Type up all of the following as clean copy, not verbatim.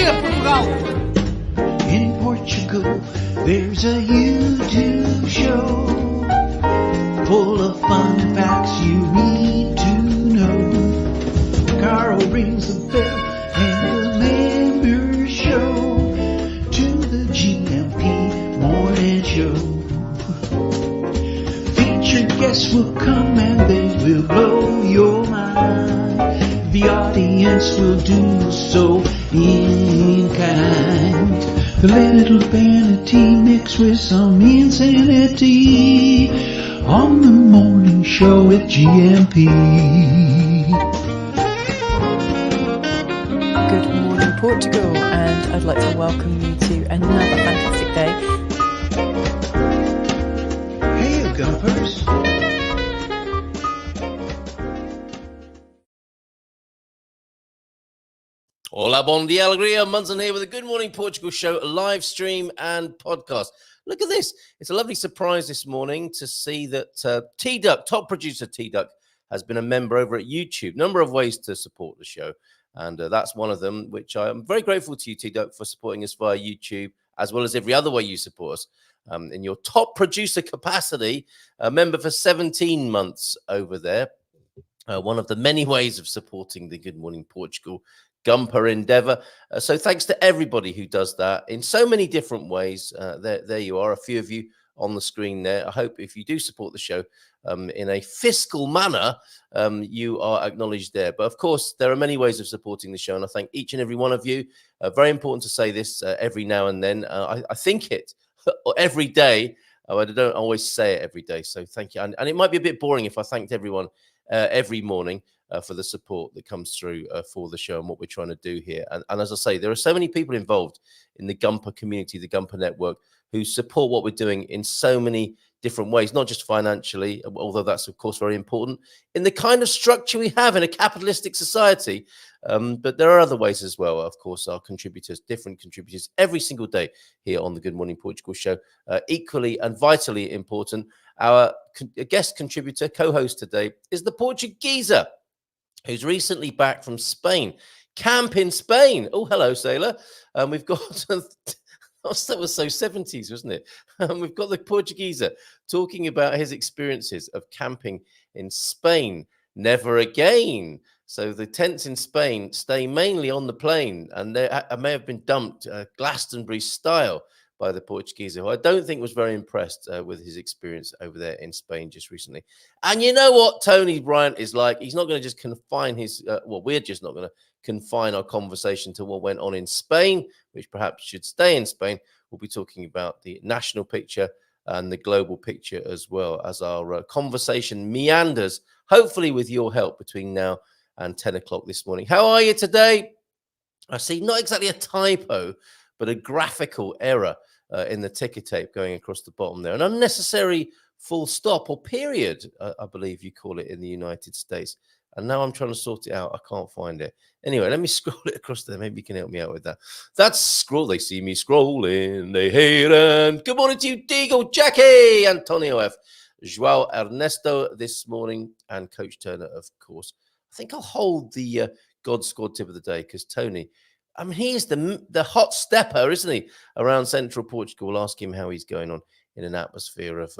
Portugal. In Portugal, there's a YouTube show full of fun facts you need to know. Carl rings the bell and the members show to the GMP Morning Show. Featured guests will come and they will blow your mind. The audience will do so in kind. The little vanity mixed with some insanity on the morning show with GMP. Good morning, Portugal, and I'd like to welcome you to another fantastic day. Hey, you gumpers. Hola, bon dia, alegria. Munson here with a Good Morning Portugal show, live stream and podcast. Look at this. It's a lovely surprise this morning to see that T-Duck, top producer T-Duck, has been a member over at YouTube. Number of ways to support the show, and that's one of them, which I'm very grateful to you, T-Duck, for supporting us via YouTube, as well as every other way you support us. In your top producer capacity, a member for 17 months over there. One of the many ways of supporting the Good Morning Portugal Gumper endeavor. So thanks to everybody who does that in so many different ways. There you are, a few of you on the screen there. I hope if you do support the show in a fiscal manner, you are acknowledged there. But of course, there are many ways of supporting the show, and I thank each and every one of you. Very important to say this every now and then. I think it every day. I don't always say it every day, so thank you. And it might be a bit boring if I thanked everyone every morning for the support that comes through for the show and what we're trying to do here. And as I say, there are so many people involved in the Gumper community, the Gumper network, who support what we're doing in so many different ways, not just financially, although that's, of course, very important, in the kind of structure we have in a capitalistic society. But there are other ways as well, of course, our contributors, different contributors, every single day here on the Good Morning Portugal show, equally and vitally important. Our guest contributor, co-host today, is the Portuguese, who's recently back from Spain. Camp in Spain. Oh, hello, sailor. We've got... that was so 70s, wasn't it? We've got the Portuguese talking about his experiences of camping in Spain. Never again. So the tents in Spain stay mainly on the plain, and they may have been dumped Glastonbury style by the Portuguese, who I don't think was very impressed with his experience over there in Spain just recently. And you know what Tony Bryant is like? He's not going to just confine his, we're just not going to confine our conversation to what went on in Spain, which perhaps should stay in Spain. We'll be talking about the national picture and the global picture as well as our conversation meanders, hopefully with your help between now and 10 o'clock this morning. How are you today? I see not exactly a typo, but a graphical error in the ticker tape going across the bottom there. An unnecessary full stop or period, I believe you call it in the United States. And now I'm trying to sort it out. I can't find it. Anyway, let me scroll it across there. Maybe you can help me out with that. That's scroll. They see me scrolling. They hate and good morning to you, Deagle, Jackie, Antonio F, Joao Ernesto this morning, and Coach Turner, of course. I think I'll hold the God Squad tip of the day because Tony, I mean, he is the hot stepper, isn't he, around central Portugal. We'll ask him how he's going on in an atmosphere of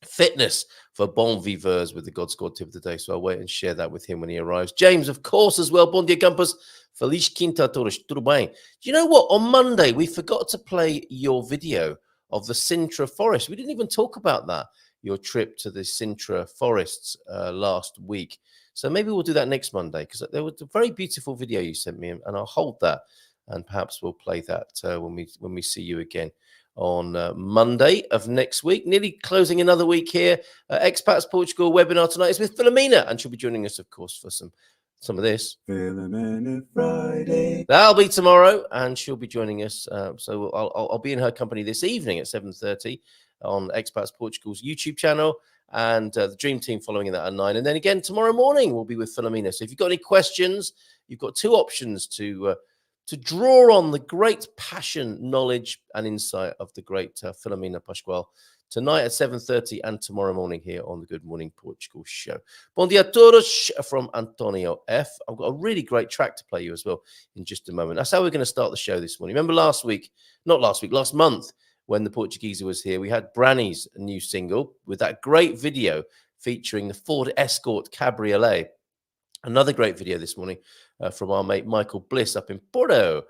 fitness for bon viveurs with the God Squad tip of the day. So I'll wait and share that with him when he arrives. James, of course, as well. Bom dia, Campos. Feliz Quinta a todos. Tudo bem? Do you know what? On Monday, we forgot to play your video of the Sintra Forest. We didn't even talk about that, your trip to the Sintra Forests last week. So maybe we'll do that next Monday, because there was a very beautiful video you sent me, and I'll hold that, and perhaps we'll play that when we see you again on Monday of next week. Nearly closing another week here. Expats Portugal webinar tonight is with Philomena, and she'll be joining us, of course, for some of this. Philomena Friday. That'll be tomorrow, and she'll be joining us. So I'll be in her company this evening at 7:30 on Expats Portugal's YouTube channel. And the Dream Team following that at 9. And then again, tomorrow morning, we'll be with Philomena. So if you've got any questions, you've got two options to draw on the great passion, knowledge, and insight of the great Philomena Pascual tonight at 7:30 and tomorrow morning here on the Good Morning Portugal show. Bom dia a todos from Antonio F. I've got a really great track to play you as well in just a moment. That's how we're going to start the show this morning. Remember last month, when the Portuguese was here, we had Branny's new single with that great video featuring the Ford Escort Cabriolet. Another great video this morning from our mate Michael Bliss up in Porto,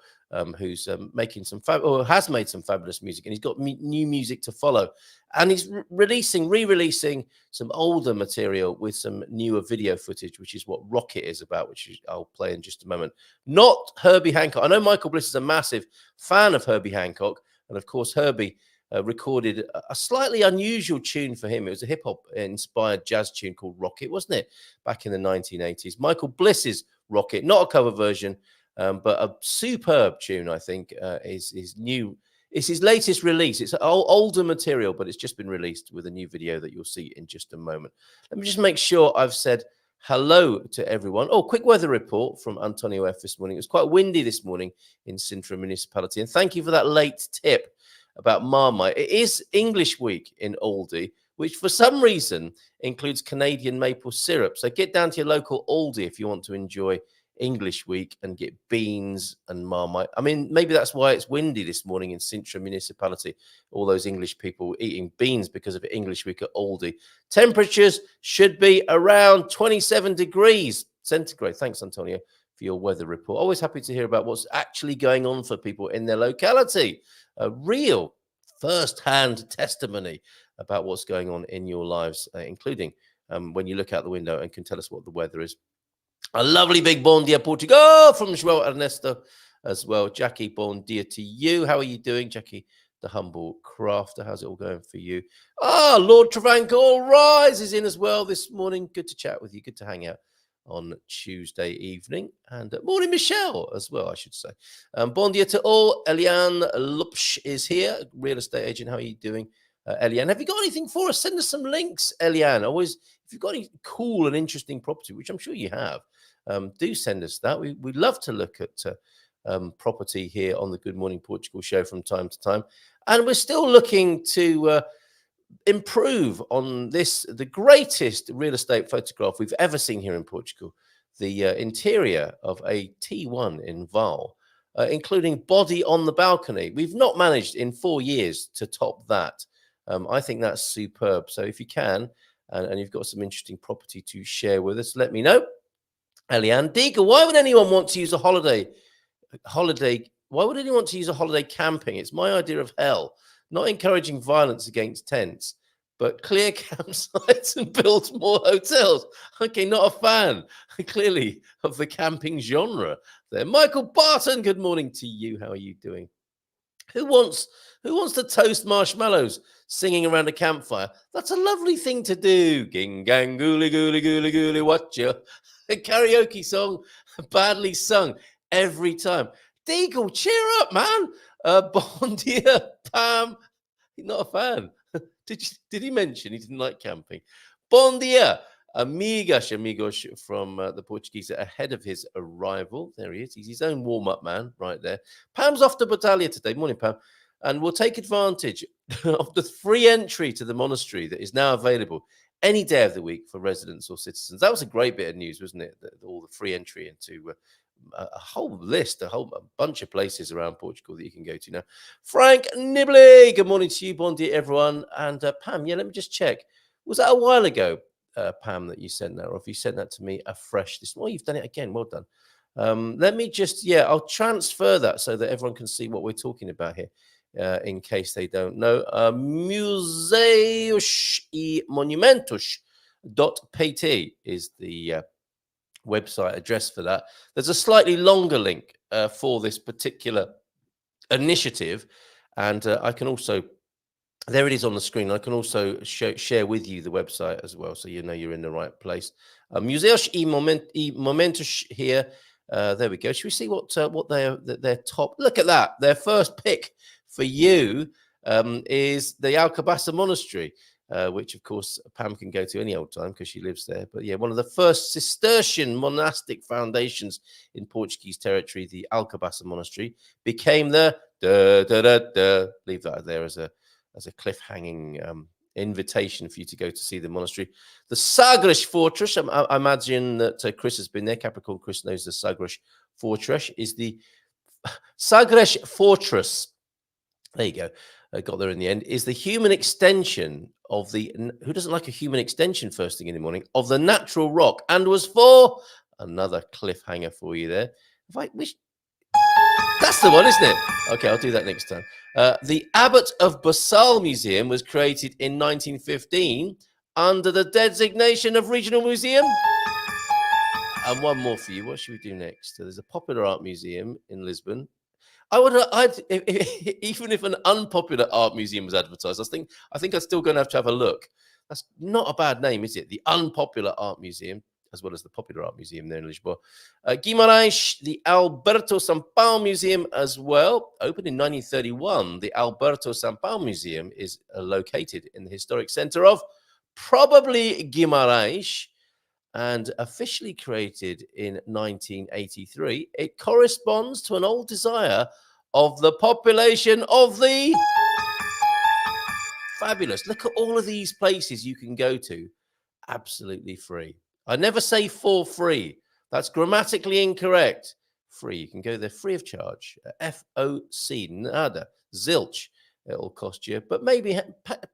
who's making some has made some fabulous music, and he's got new music to follow, and he's re-releasing some older material with some newer video footage, which is what Rocket is about, which I'll play in just a moment. Not Herbie Hancock. I know Michael Bliss is a massive fan of Herbie Hancock, and of course Herbie recorded a slightly unusual tune for him. It was a hip-hop inspired jazz tune called Rocket, wasn't it? Back in the 1980s. Michael Bliss's Rocket, not a cover version, but a superb tune, I think, is new. It's his latest release. It's older material, but it's just been released with a new video that you'll see in just a moment. Let me just make sure I've said hello to everyone. Oh, quick weather report from Antonio F this morning. It was quite windy this morning in Sintra Municipality. And thank you for that late tip about Marmite. It is English week in Aldi, which for some reason includes Canadian maple syrup. So get down to your local Aldi if you want to enjoy English week and get beans and Marmite. I mean, maybe that's why it's windy this morning in Sintra Municipality. All those English people eating beans because of English week at Aldi. Temperatures should be around 27 degrees centigrade. Thanks, Antonio, for your weather report. Always happy to hear about what's actually going on for people in their locality. A real first-hand testimony about what's going on in your lives, including when you look out the window and can tell us what the weather is. A lovely big bon dia Portugal from João Ernesto as well. Jackie, bon dia to you. How are you doing, Jackie, the humble crafter? How's it all going for you? Lord Travancore Rise is in as well this morning. Good to chat with you. Good to hang out on Tuesday evening. And morning, Michelle, as well, I should say. Bon dia to all. Eliane Lupsch is here, real estate agent. How are you doing, Eliane? Have you got anything for us? Send us some links, Eliane. Always, if you've got any cool and interesting property, which I'm sure you have, do send us that. We'd love to look at property here on the Good Morning Portugal show from time to time. And we're still looking to improve on the greatest real estate photograph we've ever seen here in Portugal, the interior of a T1 in Val, including body on the balcony. We've not managed in 4 years to top that. I think that's superb. So if you can, and you've got some interesting property to share with us, let me know. Eliane Deagle, why would anyone want to use a holiday? Why would anyone want to use a holiday camping? It's my idea of hell. Not encouraging violence against tents, but clear campsites and build more hotels. Okay, not a fan, clearly, of the camping genre there. Michael Barton, good morning to you. How are you doing? Who wants to toast marshmallows singing around a campfire? That's a lovely thing to do. Ging gang gooly gooly gooly gooly watcha. A karaoke song, badly sung every time. Deagle, cheer up, man. Bon dia, Pam. Not a fan. Did he mention he didn't like camping? Bon dia, amigos from the Portuguese ahead of his arrival. There he is. He's his own warm-up man right there. Pam's off to Batalha today. Morning, Pam. And we'll take advantage of the free entry to the monastery that is now available any day of the week for residents or citizens. That was a great bit of news, wasn't it? All the free entry into a whole list, a bunch of places around Portugal that you can go to now. Frank Nibley, good morning to you. Bon dia, everyone. And Pam, let me just check. Was that a while ago, Pam, that you sent that? Or if you sent that to me afresh this morning? Oh, you've done it again. Well done. Let me just, I'll transfer that so that everyone can see what we're talking about here. In case they don't know, Museus e Monumentos.pt is the website address for that. There's a slightly longer link for this particular initiative, and I can also, there it is on the screen. I can also share with you the website as well, so you know you're in the right place. Museus e Monumentos here. There we go. Should we see what their top? Look at that. Their first pick for you is the Alcobaça Monastery, which, of course, Pam can go to any old time because she lives there. But, one of the first Cistercian monastic foundations in Portuguese territory, the Alcobaça Monastery, became the leave that there as a as a cliff-hanging invitation for you to go to see the monastery. The Sagres Fortress, I imagine that Chris has been there. Capricorn Chris knows the Sagres Fortress is the Sagres Fortress. There you go. I got there in the end. Is the human extension of the, who doesn't like a human extension first thing in the morning, of the natural rock, and was for another cliffhanger for you there. If I wish, that's the one, isn't it? Okay, I'll do that next time. The Abbot of Basal Museum was created in 1915 under the designation of Regional Museum. And one more for you. What should we do next? There's a popular art museum in Lisbon. Even if an unpopular art museum was advertised, I think I'm still going to have a look. That's not a bad name, is it? The Unpopular Art Museum, as well as the Popular Art Museum there in Lisboa. Guimarães, the Alberto Sampaio Museum as well. Opened in 1931, the Alberto Sampaio Museum is located in the historic centre of probably Guimarães, and officially created in 1983. It corresponds to an old desire of the population of the... Fabulous. Look at all of these places you can go to absolutely free. I never say for free. That's grammatically incorrect. Free. You can go there free of charge. FOC, nada, zilch. It'll cost you. But maybe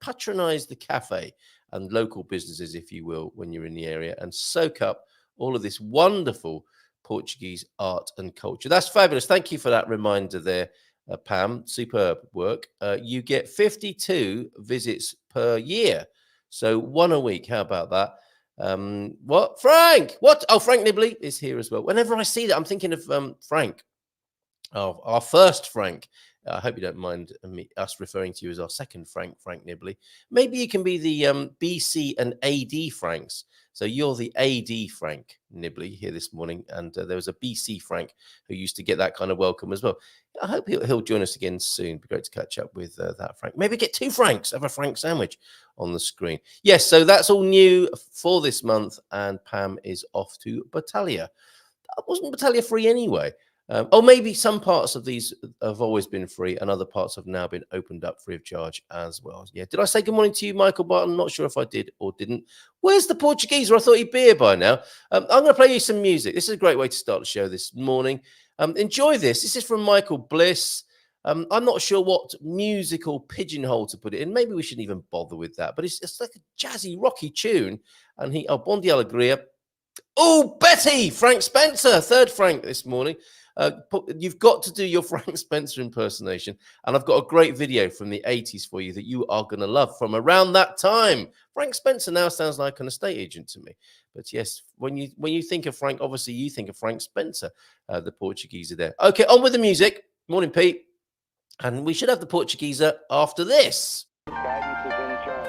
patronize the cafe and local businesses, if you will, when you're in the area, and soak up all of this wonderful Portuguese art and culture. That's fabulous. Thank you for that reminder there, Pam. Superb work. You get 52 visits per year, so one a week. How about that? What? Frank? What? Oh, Frank Nibley is here as well. Whenever I see that, I'm thinking of Frank. Oh, our first Frank. I hope you don't mind us referring to you as our second Frank Nibley. Maybe you can be the BC and AD Franks. So you're the AD Frank Nibley here this morning. And there was a BC Frank who used to get that kind of welcome as well. I hope he'll join us again soon. It'd be great to catch up with that Frank. Maybe get two Franks, have a Frank sandwich on the screen. Yes, so that's all new for this month. And Pam is off to Battaglia. Wasn't Battaglia free anyway? Or maybe some parts of these have always been free and other parts have now been opened up free of charge as well. Yeah. Did I say good morning to you, Michael Barton? Not sure if I did or didn't. Where's the Portuguese? I thought he'd be here by now. I'm going to play you some music. This is a great way to start the show this morning. Enjoy this. This is from Michael Bliss. I'm not sure what musical pigeonhole to put it in. Maybe we shouldn't even bother with that. But it's like a jazzy, rocky tune. And Bon Dia Alegria. Oh, Betty! Frank Spencer. Third Frank this morning. You've got to do your Frank Spencer impersonation. And I've got a great video from the 80s for you that you are going to love from around that time. Frank Spencer now sounds like an estate agent to me. But yes, when you think of Frank, obviously you think of Frank Spencer, the Portuguese are there. Okay, on with the music. Morning, Pete. And we should have the Portuguese after this. Guidance is internal.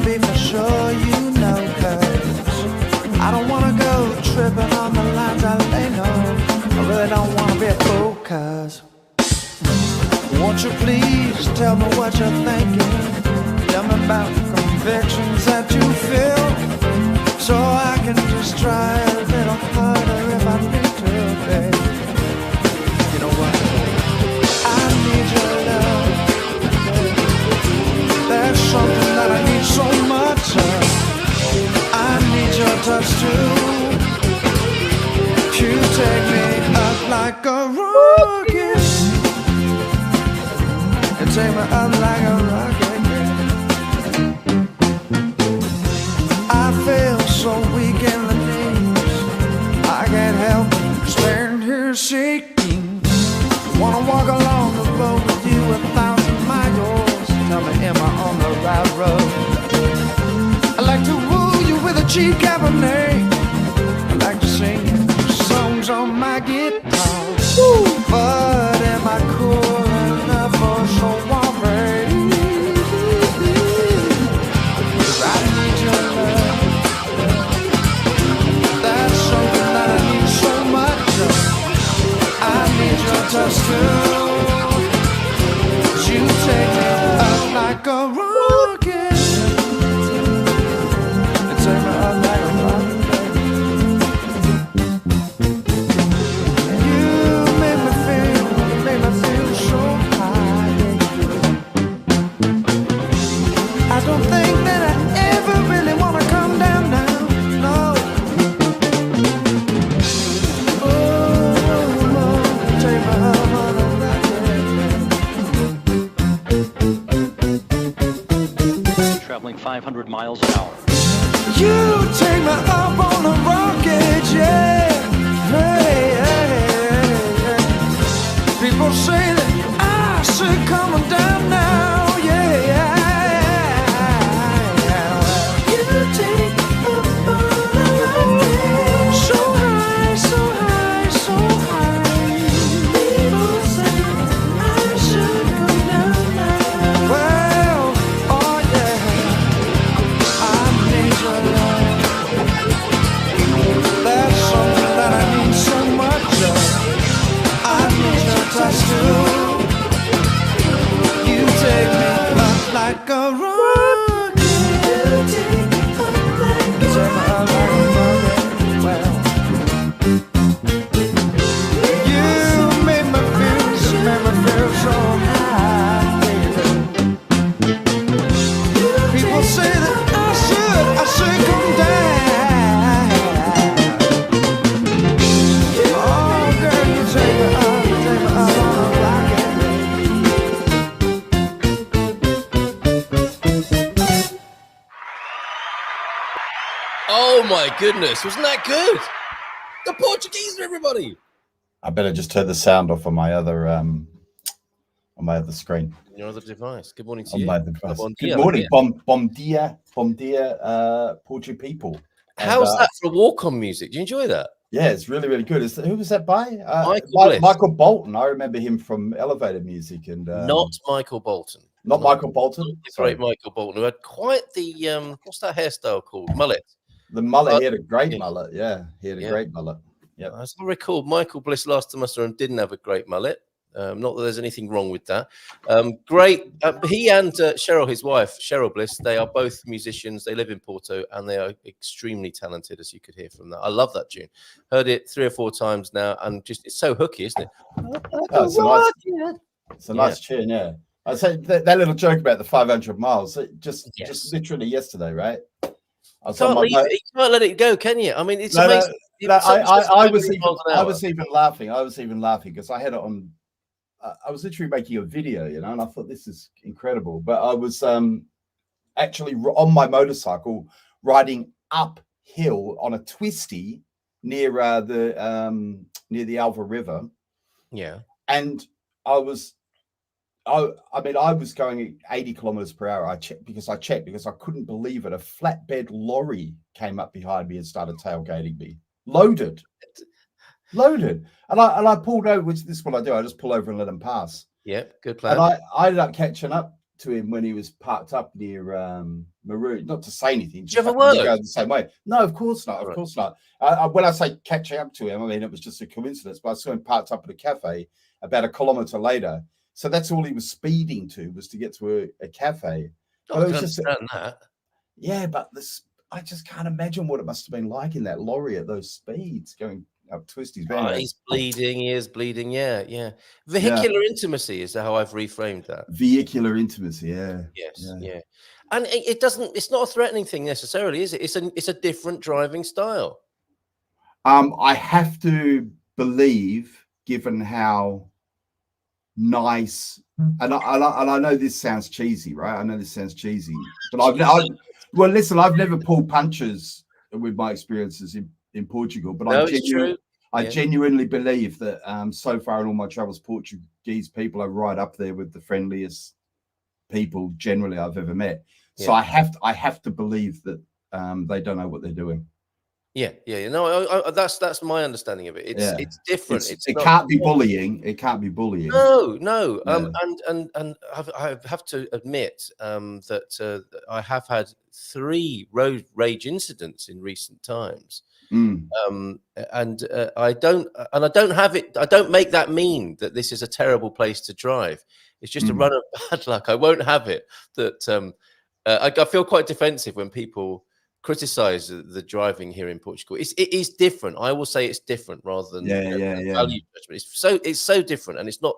Be for sure, you know, 'cause I don't wanna go tripping on the lines I lay low. I really don't wanna be a fool, 'cause won't you please tell me what you're thinking? Tell me about convictions that you feel, so I can just try a little harder if I need to, babe. You know what? I need your love. There's something that I need so much of. I need your touch too. You take me up like a rocket. You take me up like a rocket. I feel so weak in the knees. I can't help but stand here shaking. Wanna walk along the road with you 1,000 miles. Tell me, am I on the right road? I like to woo you with a cheap Cabernet. I like to sing songs on my guitar. Woo! But am I cool enough for soiree? 'Cause I need your love. That's something You take me up on the rocket, yeah. Hey, hey, hey. People say that I should come down now, yeah. You take me up on the rocket, so high, so high, so high. People say I should come down now. Well, oh yeah, I need your love. That's something that I need so much of. I need your touch too. You take me up like a rocket. You take me up like a rocket. Well, you make me feel so high, baby. People say that I should come down. Oh, girl, you take me up on a rocket. Oh my goodness, wasn't that good? The Portuguese, everybody. I better just turn the sound off on my other screen. Your other device. Good morning to On you. my other device. Bom Good dia, morning, bom dia. bom dia, Portuguese people. And, How's that for walk-on music? Do you enjoy that? Yeah, it's really, really good. Who was that by? Michael Bliss. Michael Bolton. I remember him from Elevator Music, and Not Michael Bolton. not Michael Bolton. The Sorry. great Michael Bolton, who had quite the what's that hairstyle called? Mullet. The mullet. He had a Yeah. great mullet. Yeah, he had a Yeah. great mullet. Yep. As I recall, Michael Bliss last time I saw him didn't have a great mullet. Not that there's anything wrong with that. Great. He and Cheryl, his wife, Cheryl Bliss, they are both musicians. They live in Porto and they are extremely talented, as you could hear from that. I love that tune. Heard it 3 or 4 times now, and just it's so hooky, isn't it? Oh, it's a nice tune, yeah. I said that little joke about the 500 miles. Just literally yesterday, right? I was on my You can't let it go, can you? I mean, it's No, amazing. I was even laughing. I was even laughing because I had it on. I was literally making a video, you know, and I thought this is incredible. But I was actually on my motorcycle riding uphill on a twisty near the Alva River. Yeah. And I mean, I was going 80 kilometers per hour. I checked because I couldn't believe it. A flatbed lorry came up behind me and started tailgating me, loaded. And I pulled over, which this is what I do. I just pull over and let him pass. Yep, good plan. And I ended up catching up to him when he was parked up near Maroon. Not to say anything. Did you have a word? Go the same way. No, of course not. Of course not. When I say catching up to him, I mean, it was just a coincidence. But I saw him parked up at a cafe about a kilometer later. So that's all he was speeding to, was to get to a cafe. I can understand that. Yeah, but I just can't imagine what it must have been like in that lorry at those speeds going up twisties. Anyway. He's bleeding. He is bleeding. Yeah. Vehicular intimacy is how I've reframed that. Vehicular intimacy. Yeah. Yes. Yeah. And it doesn't. It's not a threatening thing necessarily, is it? It's a different driving style. I have to believe, given how nice, and I know this sounds cheesy, right? I know this sounds cheesy, but I've never pulled punches with my experiences in Portugal, but I genuinely believe that so far in all my travels, Portuguese people are right up there with the friendliest people generally I've ever met. So I have to believe that they don't know what they're doing. Yeah. No, that's my understanding of it. It's different. It can't be bullying. It can't be bullying. No. Yeah. And I have to admit that I have had 3 road rage incidents in recent times. I don't make that mean that this is a terrible place to drive. It's just a run of bad luck. I won't have it that I feel quite defensive when people criticize the driving here in Portugal. It is different. I will say it's different rather than value judgment. It's so different, and it's not.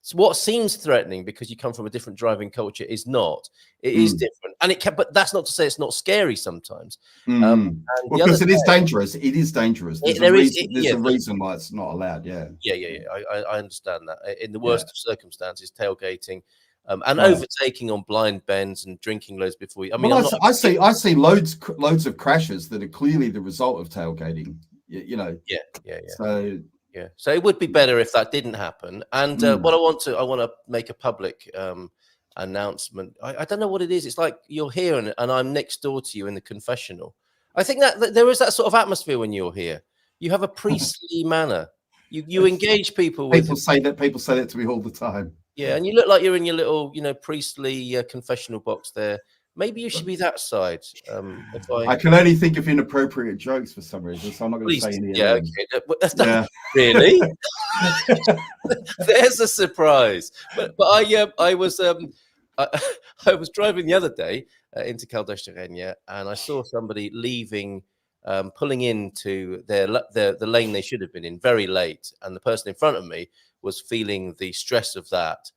So what seems threatening because you come from a different driving culture is not. It is different, and it can. But that's not to say it's not scary sometimes. Because it is dangerous. It is dangerous. There's a reason why it's not allowed. Yeah. I understand that. In the worst of circumstances, tailgating and Right. overtaking on blind bends and drinking loads before you. I mean, Well, I'm not, I see loads of crashes that are clearly the result of tailgating. You know, yeah. so Yeah, so it would be better if that didn't happen. And what I want to make a public announcement. I don't know what it is. It's like you're here and I'm next door to you in the confessional. I think that there is that sort of atmosphere when you're here. You have a priestly manner. You engage people with. people say that to me all the time. Yeah, and you look like you're in your little, priestly confessional box there. Maybe you should be that side. I can only think of inappropriate jokes for some reason, so I'm not going to Please, say any of yeah, them. okay. Yeah. Really? There's a surprise. But I was I was driving the other day into Caldes and I saw somebody leaving, pulling into the lane they should have been in very late, and the person in front of me was feeling the stress of that.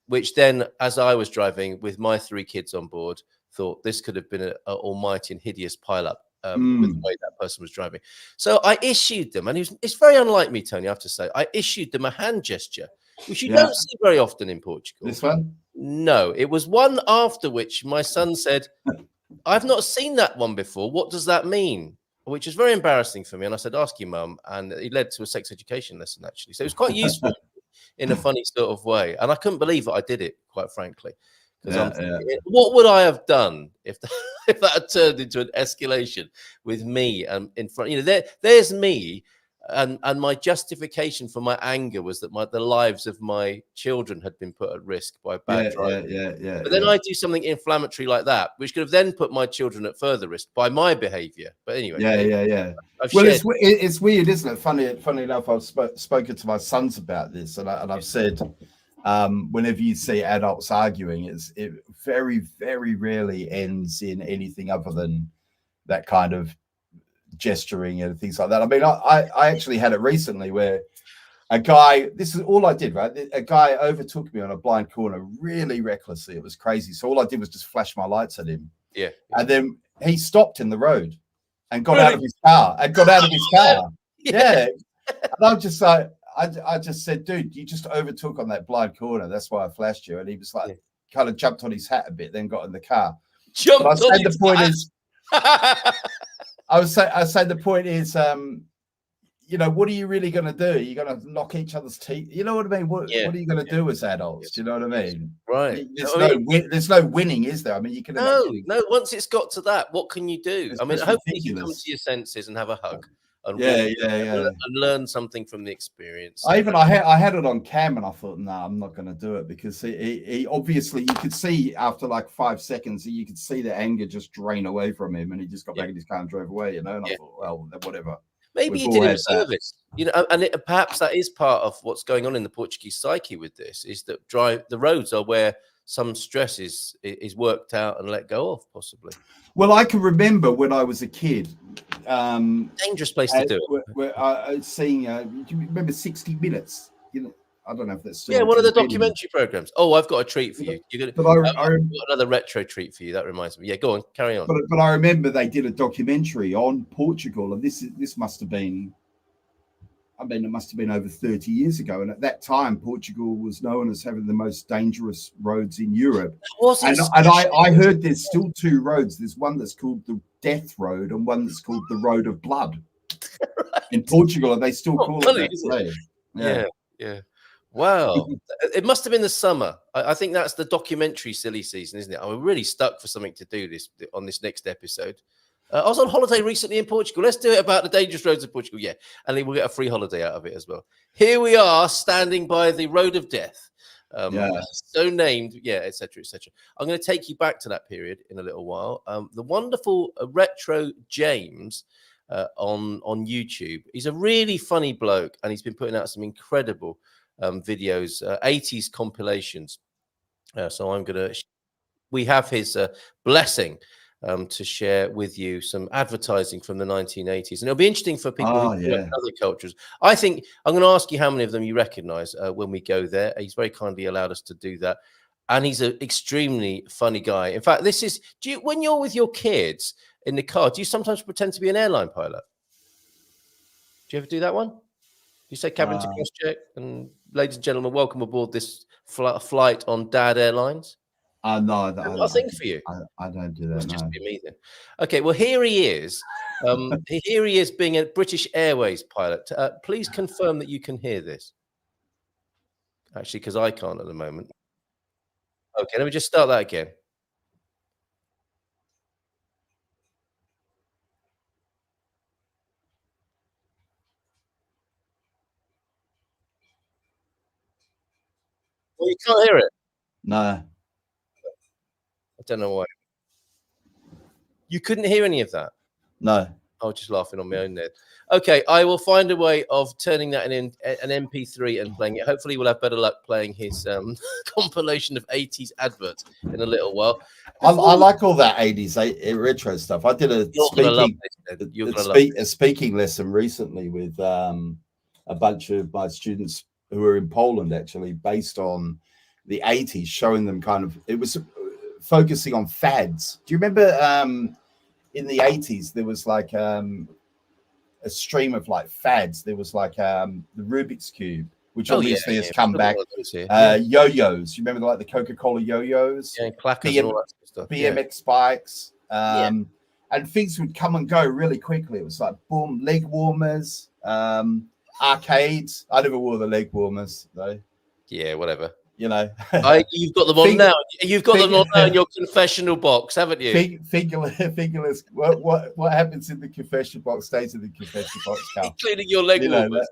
Which then, as I was driving with my 3 kids on board, thought this could have been an almighty and hideous pileup with the way that person was driving. So I issued them, and it's very unlike me, Tony, I have to say. I issued them a hand gesture, which you don't see very often in Portugal. This one? No, it was one after which my son said, I've not seen that one before. What does that mean? Which is very embarrassing for me. And I said, ask your mum. And it led to a sex education lesson, actually. So it was quite useful in a funny sort of way. And I couldn't believe that I did it, quite frankly. What would I have done if if that had turned into an escalation with me in front? There's me, and my justification for my anger was that the lives of my children had been put at risk by bad driving. But then I do something inflammatory like that, which could have then put my children at further risk by my behavior. But anyway, Well, it's weird, isn't it? Funny enough, I've spoken to my sons about this, and I've said, whenever you see adults arguing, it very, very rarely ends in anything other than that kind of gesturing and things like that. I mean, I actually had it recently where a guy, this is all I did, right? A guy overtook me on a blind corner really recklessly. It was crazy. So all I did was just flash my lights at him. Yeah. And then he stopped in the road and got out of his car. Yeah. And I'm just like, I just said, dude, you just overtook on that blind corner. That's why I flashed you. And he was like, kind of jumped on his hat a bit, then got in the car. I would say the point is, what are you really going to do? Are you going to knock each other's teeth? You know what I mean? What are you going to do as adults? Do you know what I mean? Right. There's no winning, is there? I mean, you can. No. Once it's got to that, what can you do? I mean, hopefully you come to your senses and have a hug. And and learn something from the experience. I had it on cam, and I thought, no, I'm not going to do it, because he obviously, you could see after like 5 seconds, you could see the anger just drain away from him, and he just got back in his car and drove away. And I thought, well, whatever. Maybe he did him service, and perhaps that is part of what's going on in the Portuguese psyche with this, is that the roads are where some stress is worked out and let go of, possibly. Well, I can remember when I was a kid. Dangerous place to do it. Where I was seeing, do you remember 60 Minutes? I don't know if that's still one of the documentary programs. Oh, I've got a treat for you. I've got another retro treat for you. That reminds me. Yeah, go on, carry on. But I remember they did a documentary on Portugal, and this must have been, it must have been over 30 years ago. And at that time, Portugal was known as having the most dangerous roads in Europe. And I heard there's still 2 roads. There's one that's called the Death Road and one that's called the Road of Blood in Portugal, and they still call it that. Yeah. Wow. It must have been the summer. I think that's the documentary silly season, isn't it? I'm really stuck for something to do on this next episode. I was on holiday recently in Portugal. Let's do it about the dangerous roads of Portugal. Yeah. And then we'll get a free holiday out of it as well. Here we are standing by the Road of Death. So named, etc., etc. I'm going to take you back to that period in a little while. The wonderful Retro James on YouTube. He's a really funny bloke, and he's been putting out some incredible videos, 80s compilations. So we have his blessing to share with you some advertising from the 1980s, and it'll be interesting for people who know other cultures. I think I'm going to ask you how many of them you recognize when we go there. He's very kindly allowed us to do that, and he's an extremely funny guy. In fact, when you're with your kids in the car, do you sometimes pretend to be an airline pilot? Do you ever do that one? You say cabin to cross check, and ladies and gentlemen, welcome aboard this flight on Dad Airlines? No, Not a thing for you. I don't do Must that. just No. be me then. Okay, well here he is. Here he is being a British Airways pilot. Please confirm that you can hear this. Actually, because I can't at the moment. Okay, let me just start that again. Well, you can't hear it. No. I don't know why. You couldn't hear any of that. No. I was just laughing on my own there. Okay, I will find a way of turning that in an MP3 and playing it. Hopefully, we'll have better luck playing his compilation of 80s adverts in a little while. I like all that 80s retro stuff. I did a speaking lesson recently with a bunch of my students who were in Poland, actually, based on the 80s, showing them kind of, it was focusing on fads. Do you remember in the 80s, there was like a stream of like fads. There was like the Rubik's Cube, which obviously has come back. Yo-yos. You remember like the Coca-Cola yo-yos? Yeah, clackers and all that stuff. BMX bikes. And things would come and go really quickly. It was like, boom, leg warmers, arcades. I never wore the leg warmers, though. Yeah, whatever. You know, you've got them on now. You've got them on now in your confessional box, haven't you? Fingerless. What happens in the confession box stays in the confession box. Including your leg warmers.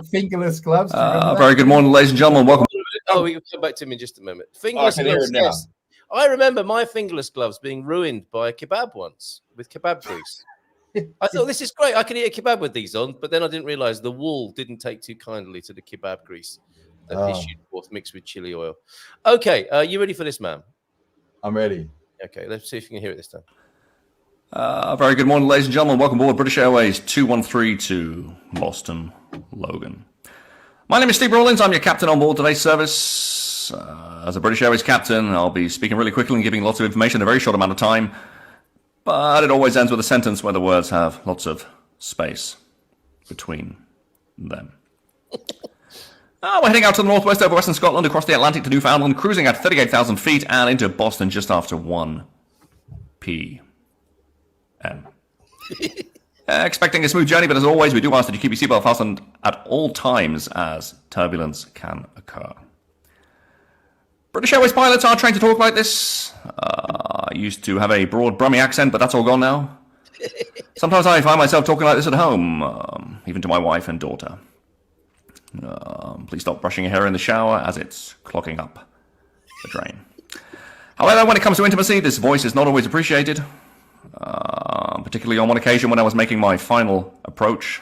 Fingerless gloves. Very good morning, ladies and gentlemen. Welcome. Oh, we'll come back to me in just a moment. Fingerless gloves. Yes. I remember my fingerless gloves being ruined by a kebab once with kebab grease. I thought, this is great. I can eat a kebab with these on, but then I didn't realize the wool didn't take too kindly to the kebab grease that issued forth mixed with chili oil. Okay, you ready for this, man? I'm ready. Okay, let's see if you can hear it this time. Very good morning, ladies and gentlemen. Welcome aboard British Airways 213 to Boston, Logan. My name is Steve Rawlins. I'm your captain on board today's service. As a British Airways captain, I'll be speaking really quickly and giving lots of information in a very short amount of time. But it always ends with a sentence where the words have lots of space between them. We're heading out to the northwest over western Scotland, across the Atlantic to Newfoundland, cruising at 38,000 feet and into Boston just after 1 p.m. Expecting a smooth journey, but as always, we do ask that you keep your seatbelt fastened at all times as turbulence can occur. British Airways pilots are trained to talk like this. I used to have a broad Brummie accent, but that's all gone now. Sometimes I find myself talking like this at home, even to my wife and daughter. Please stop brushing your hair in the shower as it's clogging up the drain. However, when it comes to intimacy, this voice is not always appreciated. Particularly on one occasion when I was making my final approach.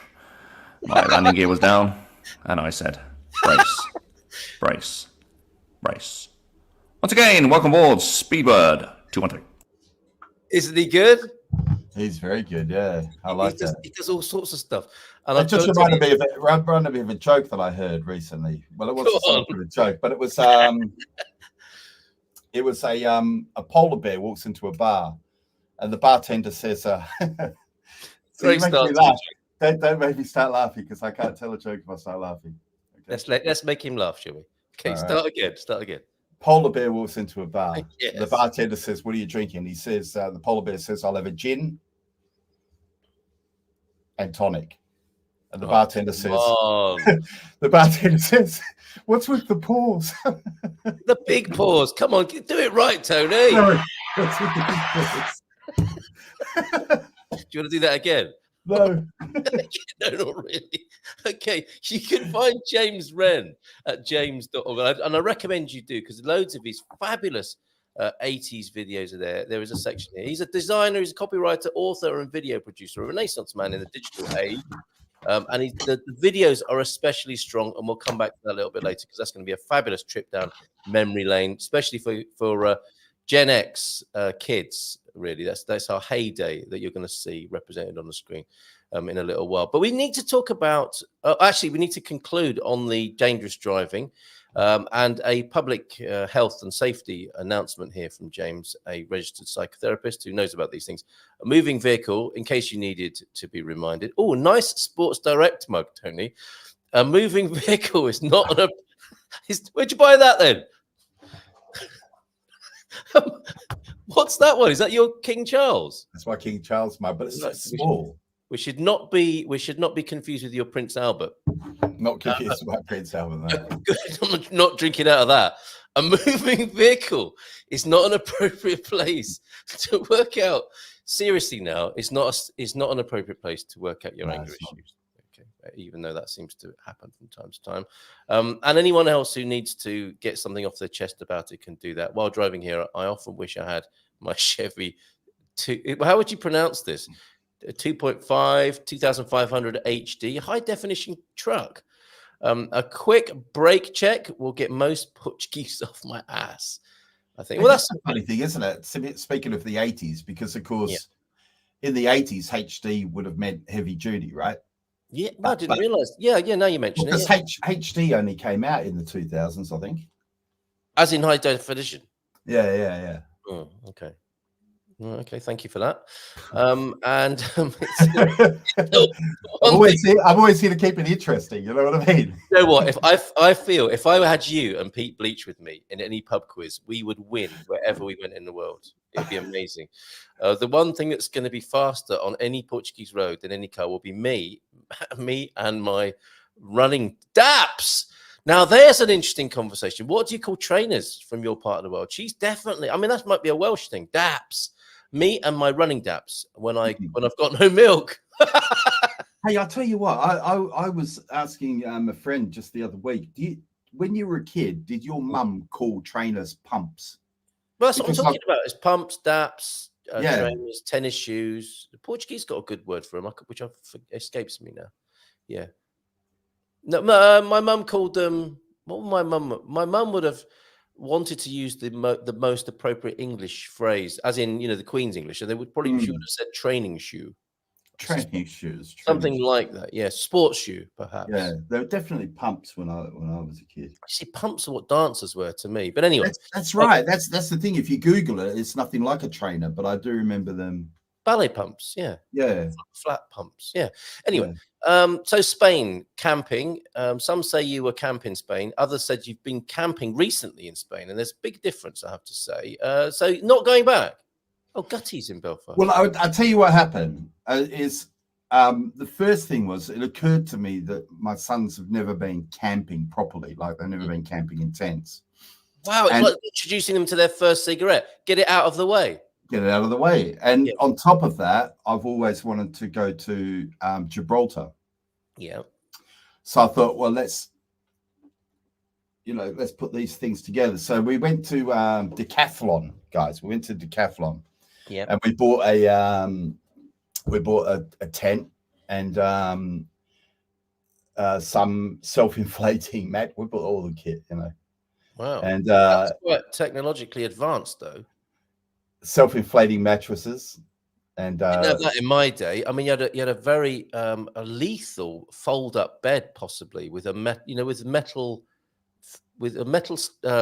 My landing gear was down, and I said, brace, brace, brace. Once again, welcome aboard Speedbird 213. Isn't he good? He's very good, yeah. I like that. He does all sorts of stuff. And it just reminded me of a joke that I heard recently. Well, it wasn't sort of a joke, but it was a polar bear walks into a bar, and the bartender says, so you make me laugh. Don't make me start laughing, because I can't tell a joke if I start laughing. Okay. Let's make him laugh, shall we? Okay, start again. Polar bear walks into a bar. Yes. The bartender says, what are you drinking? He says, the polar bear says, I'll have a gin and tonic. And the bartender says, what's with the pause? The big pause. Come on, do it right, Tony. Sorry. What's with the big pause? Do you want to do that again? No. No, not really. Okay, you can find James Wren at james.org. And I recommend you do, because loads of his fabulous 80s videos are there. There is a section here. He's a designer, he's a copywriter, author, and video producer, a Renaissance man in the digital age. And the videos are especially strong, and we'll come back to that a little bit later, because that's going to be a fabulous trip down memory lane, especially for Gen X kids. Really, that's our heyday that you're going to see represented on the screen in a little while. But we need to talk about, actually, we need to conclude on the dangerous driving and a public health and safety announcement here from James, a registered psychotherapist who knows about these things. A moving vehicle, in case you needed to be reminded. Oh, nice Sports Direct mug, Tony. A moving vehicle is not an Where'd you buy that then? What's that one? Is that your King Charles? That's my King Charles mug, but it's so No, small. We should not be confused with your Prince Albert. Not confused about Prince Albert. No. Good, I'm not drinking out of that. A moving vehicle is not an appropriate place to work out. Seriously, now it's not an appropriate place to work out your anger issues. Okay, even though that seems to happen from time to time. And anyone else who needs to get something off their chest about it can do that while driving here. I often wish I had my Chevy. How would you pronounce this? 2.5, 2500 HD, high definition truck. A quick brake check will get most Portuguese off my ass, I think. Well, that's a funny thing, isn't it? Speaking of the 80s, because of course, in the 80s, HD would have meant heavy duty, right? Yeah, no, I didn't realize. Yeah, now you mentioned it. Because HD only came out in the 2000s, I think. As in high definition? Yeah. Oh, okay. Okay, thank you for that. I'm always here to keep it interesting. You know what I mean? You know what? I feel if I had you and Pete Bleach with me in any pub quiz, we would win wherever we went in the world. It'd be amazing. The one thing that's going to be faster on any Portuguese road than any car will be me and my running daps. Now, there's an interesting conversation. What do you call trainers from your part of the world? She's definitely. I mean, that might be a Welsh thing. Daps. Me and my running daps when I've got no milk. Hey, I'll tell you what. I was asking a friend just the other week. When you were a kid, did your mum call trainers pumps? Well, that's what I'm talking about. It's pumps, daps, trainers, tennis shoes. The Portuguese got a good word for them, which escapes me now. Yeah. No, my mum called them. What my mum would have wanted to use the most appropriate English phrase, as in the Queen's English, so they would probably should have said training shoe, something like that. Yeah, sports shoe, perhaps. Yeah, there were definitely pumps when I was a kid. See, pumps are what dancers were to me. But anyway, that's right. That's the thing. If you Google it, it's nothing like a trainer, but I do remember them. Ballet pumps, yeah, flat pumps, yeah. Anyway, so Spain camping. Some say you were camping in Spain. Others said you've been camping recently in Spain, and there's a big difference, I have to say. So not going back. Oh, Gutty's in Belfast. Well, I'll tell you what happened. The first thing was it occurred to me that my sons have never been camping properly, like they've never been camping in tents. Wow, it's like introducing them to their first cigarette. Get it out of the way. Get it out of the way. And on top of that, I've always wanted to go to Gibraltar. Yeah. So I thought, well, let's put these things together. So we went to Decathlon, guys. We went to Decathlon. Yeah. And we bought a tent and some self-inflating mat. We bought all the kit, Wow. And that's quite technologically advanced, though. Self-inflating mattresses, and I didn't have that in my day. I mean, you had a very a lethal fold-up bed, possibly with a metal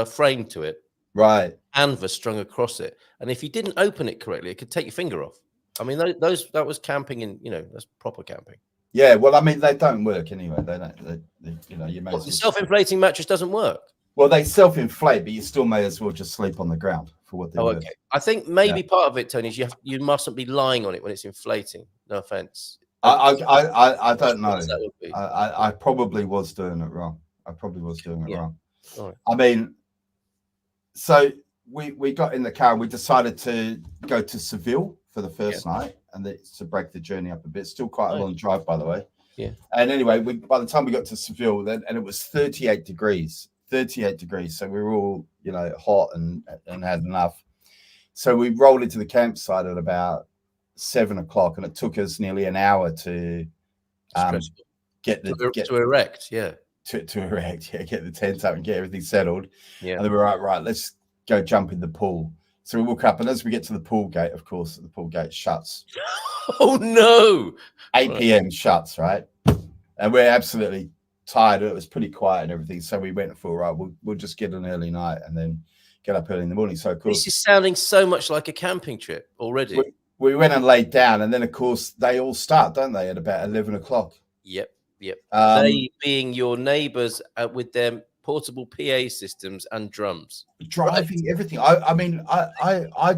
frame to it, right? Canvas strung across it, and if you didn't open it correctly, it could take your finger off. I mean, that was camping, and that's proper camping. Yeah, well, I mean, they don't work anyway. They don't. You may the self-inflating mattress doesn't work. Well, they self-inflate, but you still may as well just sleep on the ground for what they're worth. Okay. I think maybe part of it, Tony, is you mustn't be lying on it when it's inflating. No offense. I don't know. I probably was doing it wrong. Wrong. All right. I mean, so we got in the car. We decided to go to Seville for the first night, and to break the journey up a bit. Still quite a long drive, by the way. Yeah. And anyway, by the time we got to Seville, and it was 38 degrees. 38 degrees, so we were all hot and had enough. So we rolled into the campsite at about 7 o'clock, and it took us nearly an hour to get the to erect, to erect, get the tent up and get everything settled. Yeah, and then we're right, let's go jump in the pool. So we walk up, and as we get to the pool gate, of course, the pool gate shuts. Oh no! 8 p.m. shuts, right? And we're absolutely tired. It was pretty quiet and everything, so we went for we'll just get an early night and then get up early in the morning. So of course, this is sounding so much like a camping trip already. We went and laid down, and then of course they all start, don't they, at about 11 o'clock? Yep. They being your neighbours with their portable PA systems, and drums. Driving everything. I mean, I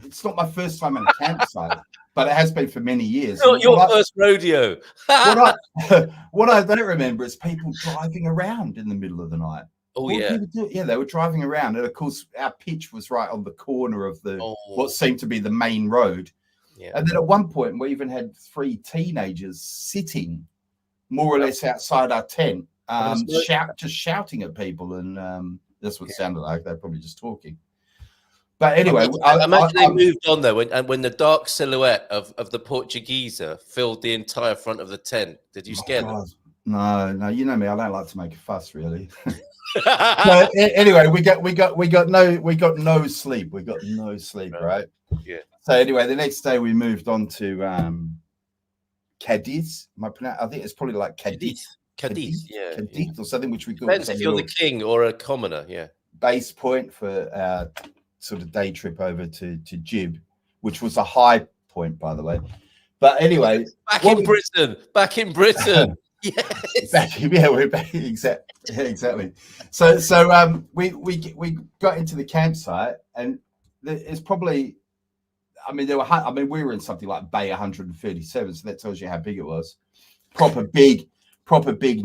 it's not my first time in a campsite, but it has been for many years. Not your first rodeo. What I don't remember is people driving around in the middle of the night. Oh, What yeah. did people do? Yeah, they were driving around, and of course, our pitch was right on the corner of the what seemed to be the main road. Yeah. And then at one point, we even had 3 teenagers sitting more or less outside our tent, just shouting at people, and that's what it sounded like. They're probably just talking. But anyway, I imagine they moved on though, when the dark silhouette of the Portuguesa filled the entire front of the tent. Did you scare them? No, you know me. I don't like to make a fuss, really. So, anyway, we got no sleep. We got no sleep, right? Yeah. So anyway, the next day we moved on to Cadiz. I think it's probably like Cadiz. Cadiz, yeah. Cadiz or something, which we call. Depends if you're the king or a commoner, yeah. Base point for our sort of day trip over to Gib, which was a high point, by the way. But anyway, back in Britain. Yes. We're back. Exactly. So we got into the campsite, and it's probably, we were in something like Bay 137, so that tells you how big it was. Proper big,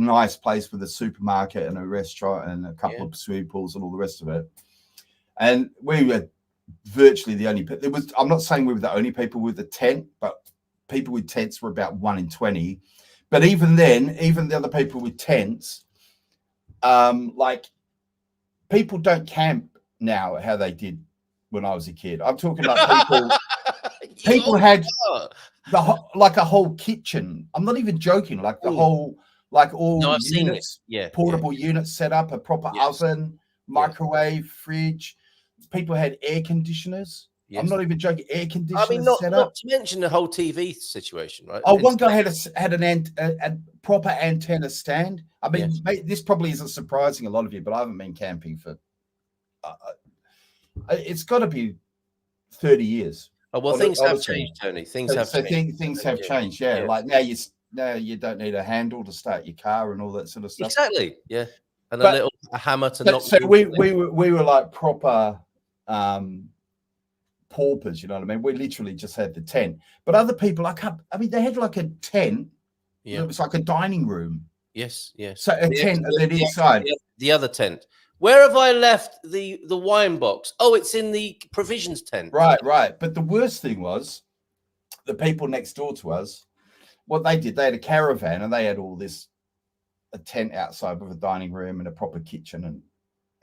nice place with a supermarket and a restaurant and a couple of swimming pools and all the rest of it. And we were virtually the only. I'm not saying we were the only people with a tent, but people with tents were about 1 in 20. But even then, even the other people with tents, like people don't camp now how they did when I was a kid. I'm talking like people had like a whole kitchen. I'm not even joking. Like the whole, like all units, portable units set up, a proper oven, microwave, fridge. People had air conditioners. Yes. I'm not even joking. Air conditioners set up. Not to mention the whole TV situation, right? Oh, one guy had a proper antenna stand. I mean, this probably isn't surprising a lot of you, but I haven't been camping for. It's got to be 30 years. Oh well, things have changed, Tony. Things have changed. Yeah, like now you don't need a handle to start your car and all that sort of stuff. Exactly. Yeah, and a hammer to knock. So we were like proper. Paupers, you know what I mean? We literally just had the tent, but other people, they had like a tent. Yeah, it was like a dining room. Yes. So a tent, and then inside the other tent. Where have I left the wine box? Oh, it's in the provisions tent. Right. But the worst thing was the people next door to us. What they did, they had a caravan, and they had a tent outside with a dining room and a proper kitchen and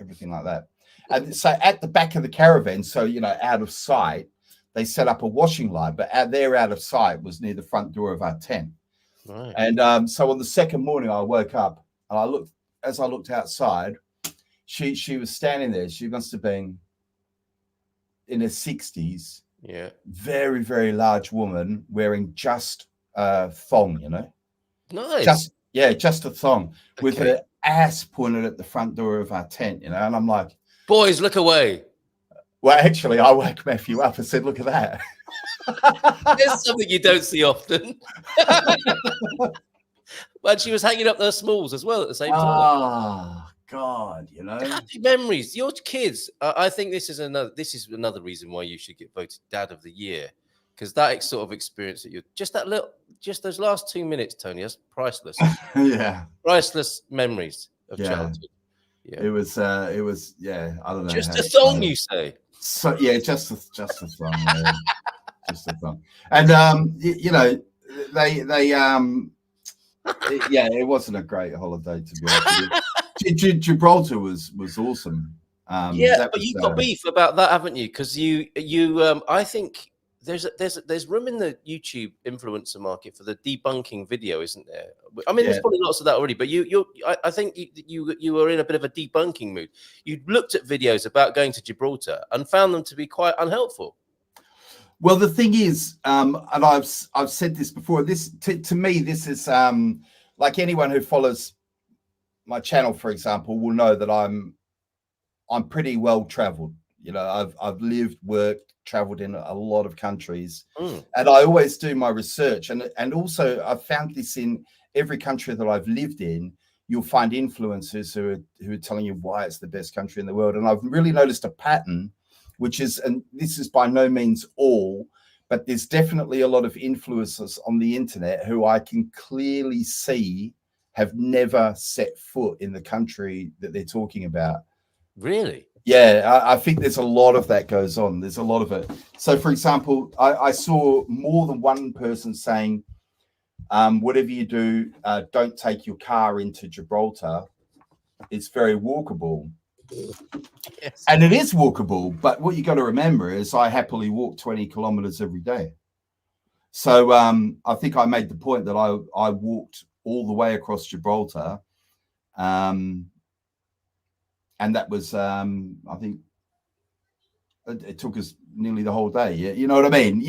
everything like that. And so at the back of the caravan, so, out of sight, they set up a washing line, but out of sight was near the front door of our tent. Right. And so on the second morning, I woke up and I looked outside, she was standing there. She must have been in her 60s. Yeah. Very, very large woman wearing just a thong, Nice. Just a thong with her ass pointed at the front door of our tent, and I'm like, boys, look away. Well, actually, I woke Matthew up and said, look at that. There's something you don't see often. But she was hanging up their smalls as well at the same time. Oh, God, Happy memories. Your kids, I think this is another reason why you should get voted Dad of the Year. Because that sort of experience that just those last 2 minutes, Tony, that's priceless. Yeah. Priceless memories of childhood. Yeah. It was, I don't know. Just a song, you say? So, yeah, just a song. Just a song. And, it wasn't a great holiday, to be honest with you. Gibraltar was awesome. But you've got beef about that, haven't you? Because I think there's room in the YouTube influencer market for the debunking video, isn't there? I mean, there's probably lots of that already, but I think you were in a bit of a debunking mood. You looked at videos about going to Gibraltar and found them to be quite unhelpful. Well, the thing is, and I've said this before. This to me, this is like anyone who follows my channel, for example, will know that I'm pretty well traveled. I've lived, worked, traveled in a lot of countries, and I always do my research. And also I've found this in every country that I've lived in. you'll find influencers who are telling you why it's the best country in the world. And I've really noticed a pattern, which is, and this is by no means all, but there's definitely a lot of influencers on the internet who I can clearly see have never set foot in the country that they're talking about. Really? Yeah, I think there's a lot of that goes on. There's a lot of it. So, for example, I saw more than one person saying, whatever you do, don't take your car into Gibraltar. It's very walkable. Yes. And it is walkable. But what you got to remember is I happily walk 20 kilometers every day. So I think I made the point that I walked all the way across Gibraltar. And that was, I think, it took us nearly the whole day. You know what I mean?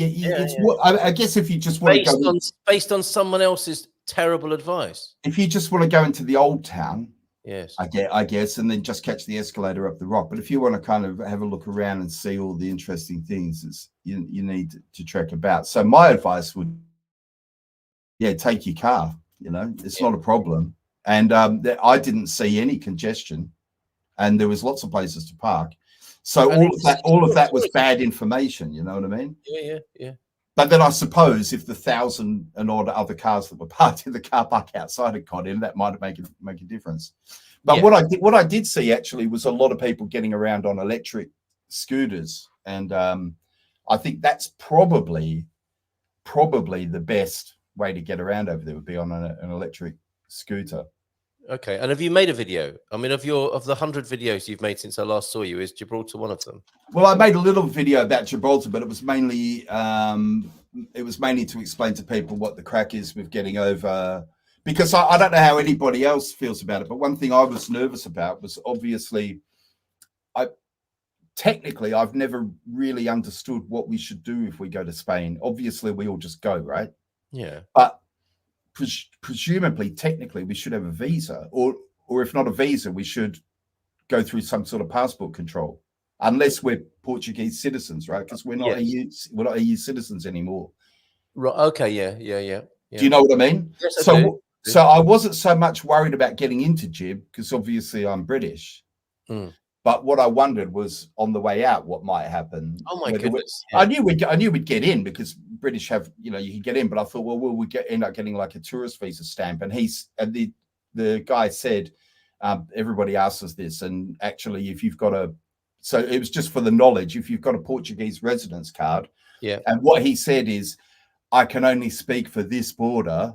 I guess if you just want to go based on someone else's terrible advice. If you just want to go into the old town, yes, I guess, and then just catch the escalator up the rock. But if you want to kind of have a look around and see all the interesting things, you need to trek about. So my advice would, take your car. You know, it's not a problem. And I didn't see any congestion. And there was lots of places to park. So all of that was bad information. You know what I mean? Yeah. But then I suppose if the 1,000 and odd other cars that were parked in the car park outside had got in, that might have make a difference. But what I did see actually was a lot of people getting around on electric scooters, and I think that's probably the best way to get around over there would be on an electric scooter. Okay, and have you made a video? I mean, of the 100 videos you've made since I last saw you, is Gibraltar one of them? Well, I made a little video about Gibraltar, but it was mainly to explain to people what the crack is with getting over. Because I don't know how anybody else feels about it, but one thing I was nervous about was obviously, I've never really understood what we should do if we go to Spain. Obviously, we all just go, right? Yeah, but presumably, technically, we should have a visa, or if not a visa, we should go through some sort of passport control, unless we're Portuguese citizens, right? Because we're not EU citizens anymore. Right. Okay. Yeah. Do you know what I mean? Yes, I do. So I wasn't so much worried about getting into Gib because obviously I'm British. But what I wondered was on the way out, what might happen. Oh my goodness! I knew we'd get in because British have, you can get in. But I thought, well, will we end up getting like a tourist visa stamp? And the guy said, everybody asks us this, and actually, if you've got so it was just for the knowledge. If you've got a Portuguese residence card, and what he said is, I can only speak for this border.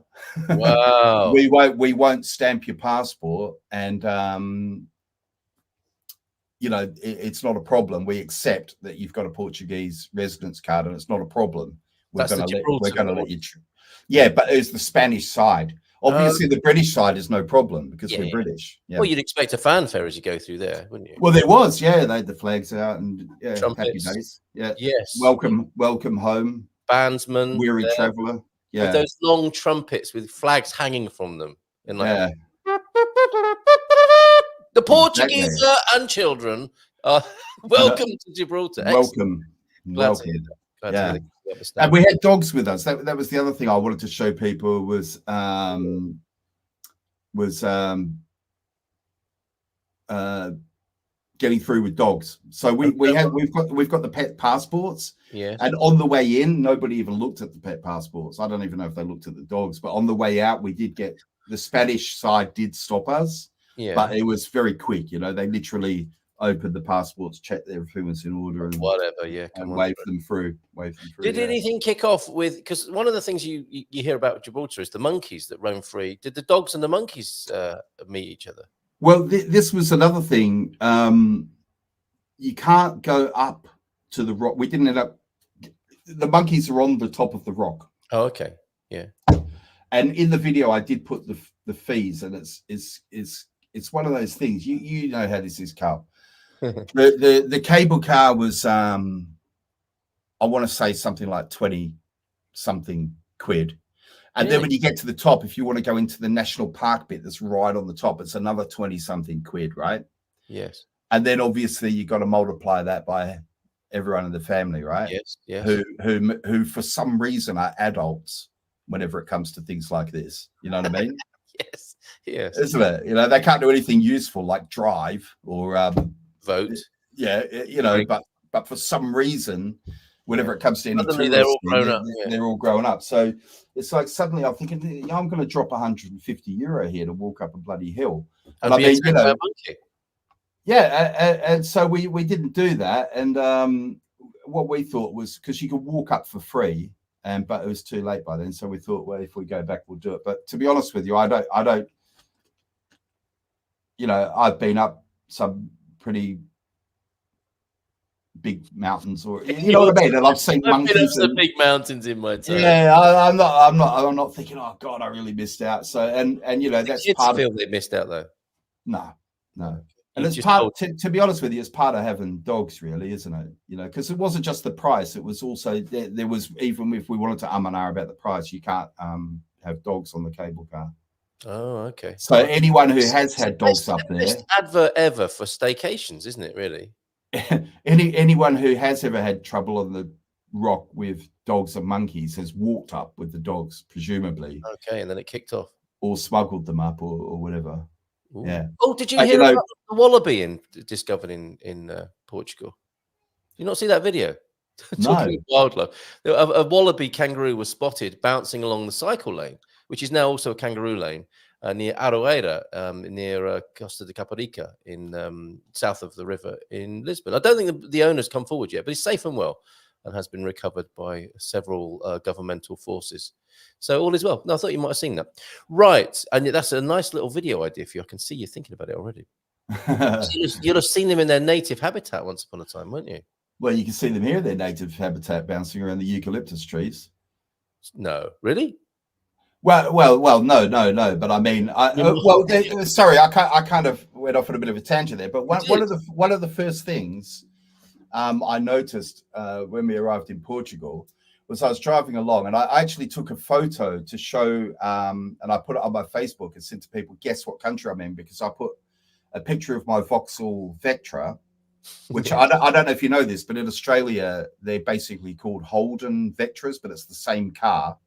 Wow. we won't stamp your passport, and it's not a problem. We accept that you've got a Portuguese residence card, and it's not a problem. We're going to let you. Yeah, but it's the Spanish side. Obviously, the British side is no problem because we're British. Yeah. Well, you'd expect a fanfare as you go through there, wouldn't you? Well, there was. Yeah, they had the flags out and trumpets. Happy days. Yeah. Yes. Welcome home. Bandsmen. Weary traveller. Yeah. With those long trumpets with flags hanging from them. The Portuguese and children are welcome to Gibraltar. Welcome. Glad to hear that. And we had dogs with us. That was the other thing I wanted to show people was getting through with dogs. So we've got the pet passports. Yeah. And on the way in, nobody even looked at the pet passports. I don't even know if they looked at the dogs, but on the way out, we did get the Spanish side did stop us. Yeah. But it was very quick, they literally opened the passports, checked everything was in order, and whatever, and waved them through. Did anything kick off with? Because one of the things you hear about Gibraltar is the monkeys that roam free. Did the dogs and the monkeys meet each other? Well, this was another thing. You can't go up to the rock. We didn't end up. The monkeys are on the top of the rock. Oh, okay, yeah. And in the video, I did put the fees, and it's one of those things. You know how this is, Carl. The cable car was I want to say something like 20 something quid. And then when you get to the top, if you want to go into the national park bit that's right on the top, it's another 20 something quid, right? Yes. And then obviously you got to multiply that by everyone in the family, right? Yes. Who for some reason are adults whenever it comes to things like this. You know what I mean? Yes, yes. isn't it? You know, they can't do anything useful like drive or Vote. yeah, you know, but for some reason, whenever it comes to any Suddenly tourist, they're all grown up. Yeah. they're all grown up. So it's like suddenly I'm thinking, I'm going to drop 150 euro here to walk up a bloody hill. And I be mean, you attacked by know, a monkey. yeah, and so we didn't do that. And what we thought was, because you could walk up for free, but it was too late by then. So we thought, well, if we go back, we'll do it. But to be honest with you, I don't. You know, I've been up some pretty big mountains, or you know what I mean. And I've seen monkeys and big mountains in my time. Yeah, I'm not thinking, oh God, I really missed out. So and you know, that's kids part feel of they missed out though. No. And it's part to be honest with you, it's part of having dogs, really, isn't it? You know, because it wasn't just the price; it was also there was, even if we wanted to and ah about the price, you can't have dogs on the cable car. Oh, okay. So anyone who has had dogs up there, best advert ever for staycations, isn't it? Really. anyone who has ever had trouble on the rock with dogs and monkeys has walked up with the dogs, presumably. Okay, and then it kicked off, or smuggled them up, or whatever. Ooh. Yeah. Oh, did you hear about the wallaby discovered in Portugal? Did you not see that video? Talking of wildlife, a wallaby kangaroo was spotted bouncing along the cycle lane, which is now also a kangaroo lane near Aroeira, near Costa de Caparica, in south of the river in Lisbon. I don't think the owner's come forward yet, but he's safe and well and has been recovered by several governmental forces. So all is well. No, I thought you might have seen that. Right. And that's a nice little video idea for you. I can see you thinking about it already. You'll have seen them in their native habitat once upon a time, won't you? Well, you can see them here in their native habitat bouncing around the eucalyptus trees. No, really? Well, no. But I mean, sorry, I kind of went off on a bit of a tangent there. But one of the first things I noticed when we arrived in Portugal was I was driving along, and I actually took a photo to show, and I put it on my Facebook and said to people, guess what country I'm in, because I put a picture of my Vauxhall Vectra, which I don't know if you know this, but in Australia, they're basically called Holden Vectras, but it's the same car.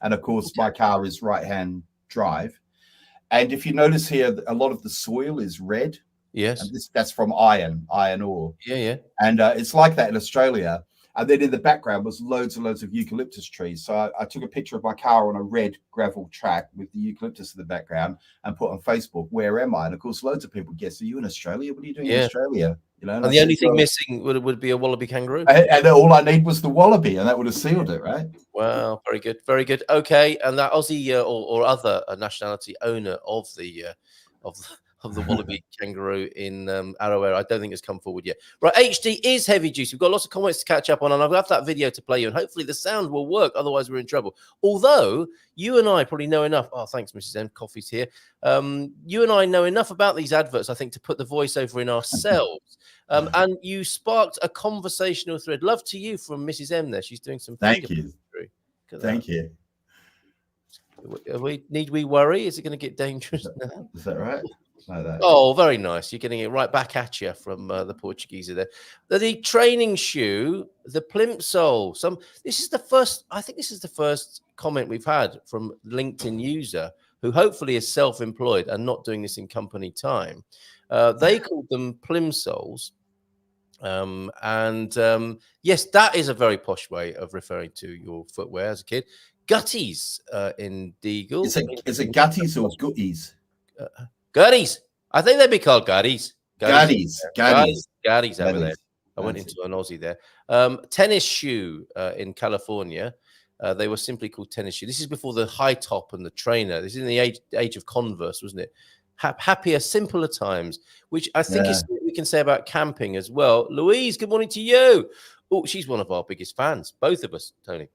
And of course, my car is right-hand drive. And if you notice here, a lot of the soil is red. Yes. And that's from iron ore. Yeah. And it's like that in Australia. And then in the background was loads and loads of eucalyptus trees. So I took a picture of my car on a red gravel track with the eucalyptus in the background and put on Facebook, where am I? And of course, loads of people guess, are you in Australia? What are you doing in Australia? You know, and the only thing missing would be a wallaby kangaroo. And all I need was the wallaby, and that would have sealed it, right? Wow, very good, very good. Okay, and that Aussie or other nationality owner of the wallaby kangaroo in Aroeira, I don't think has come forward yet. Right, HD is heavy juice. We've got lots of comments to catch up on, and I've got that video to play you, and hopefully the sound will work. Otherwise, we're in trouble. Although you and I probably know enough. Oh, thanks, Mrs. M. Coffee's here. You and I know enough about these adverts, I think, to put the voiceover in ourselves. And you sparked a conversational thread. Love to you from Mrs. M. There, she's doing some. Thank you. Thank you. Need we worry? Is it going to get dangerous now? Is that right? Like that. Oh, very nice. You're getting it right back at you from the Portuguese there. The training shoe, the plimsoll. This is the first. I think this is the first comment we've had from LinkedIn user who hopefully is self-employed and not doing this in company time. They called them plimsolls. Yes, that is a very posh way of referring to your footwear as a kid. Gutties in Deagle. Is it gutties or gutties? Gutties. I think they'd be called gutties. Gutties over there. I went into an Aussie there. Tennis shoe in California. They were simply called tennis shoe. This is before the high top and the trainer. This is in the age of Converse, wasn't it? Happier, simpler times, which I think is something we can say about camping as well. Louise, good morning to you. Oh, she's one of our biggest fans, both of us, Tony.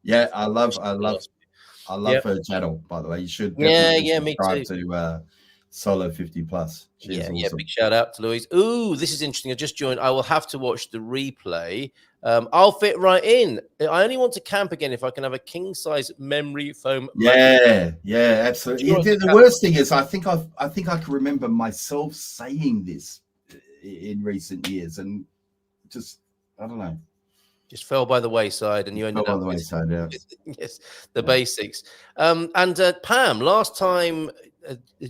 Yeah, I love her channel, by the way. You should subscribe to Solo 50 Plus. She's awesome. Big shout out to Louise. Ooh, this is interesting. I just joined. I will have to watch the replay. I'll fit right in. I only want to camp again if I can have a king size memory foam. Yeah, absolutely. The worst thing is, I think I can remember myself saying this in recent years, and just I don't know. just fell by the wayside, and you ended Fell up by the wayside, yeah. yes, the basics. And Pam, last time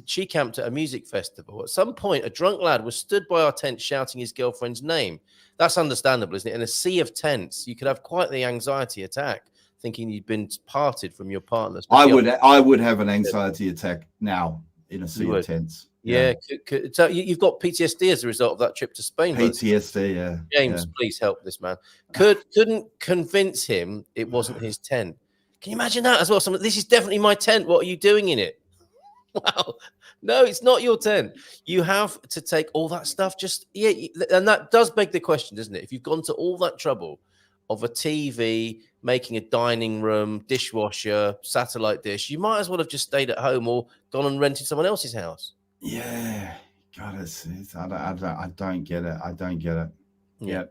she camped at a music festival. At some point, a drunk lad was stood by our tent shouting his girlfriend's name. That's understandable, isn't it? In a sea of tents, you could have quite the anxiety attack, thinking you'd been parted from your partner. I would have an anxiety attack now in a sea of tents. Yeah. So you've got PTSD as a result of that trip to Spain. PTSD, yeah. James, please help this man. Couldn't convince him it wasn't his tent. Can you imagine that as well? This is definitely my tent. What are you doing in it? Wow. No, it's not your tent. You have to take all that stuff. And that does beg the question, doesn't it? If you've gone to all that trouble of a TV, making a dining room, dishwasher, satellite dish, you might as well have just stayed at home or gone and rented someone else's house. Yeah, God, I don't get it. I don't get it. Yeah.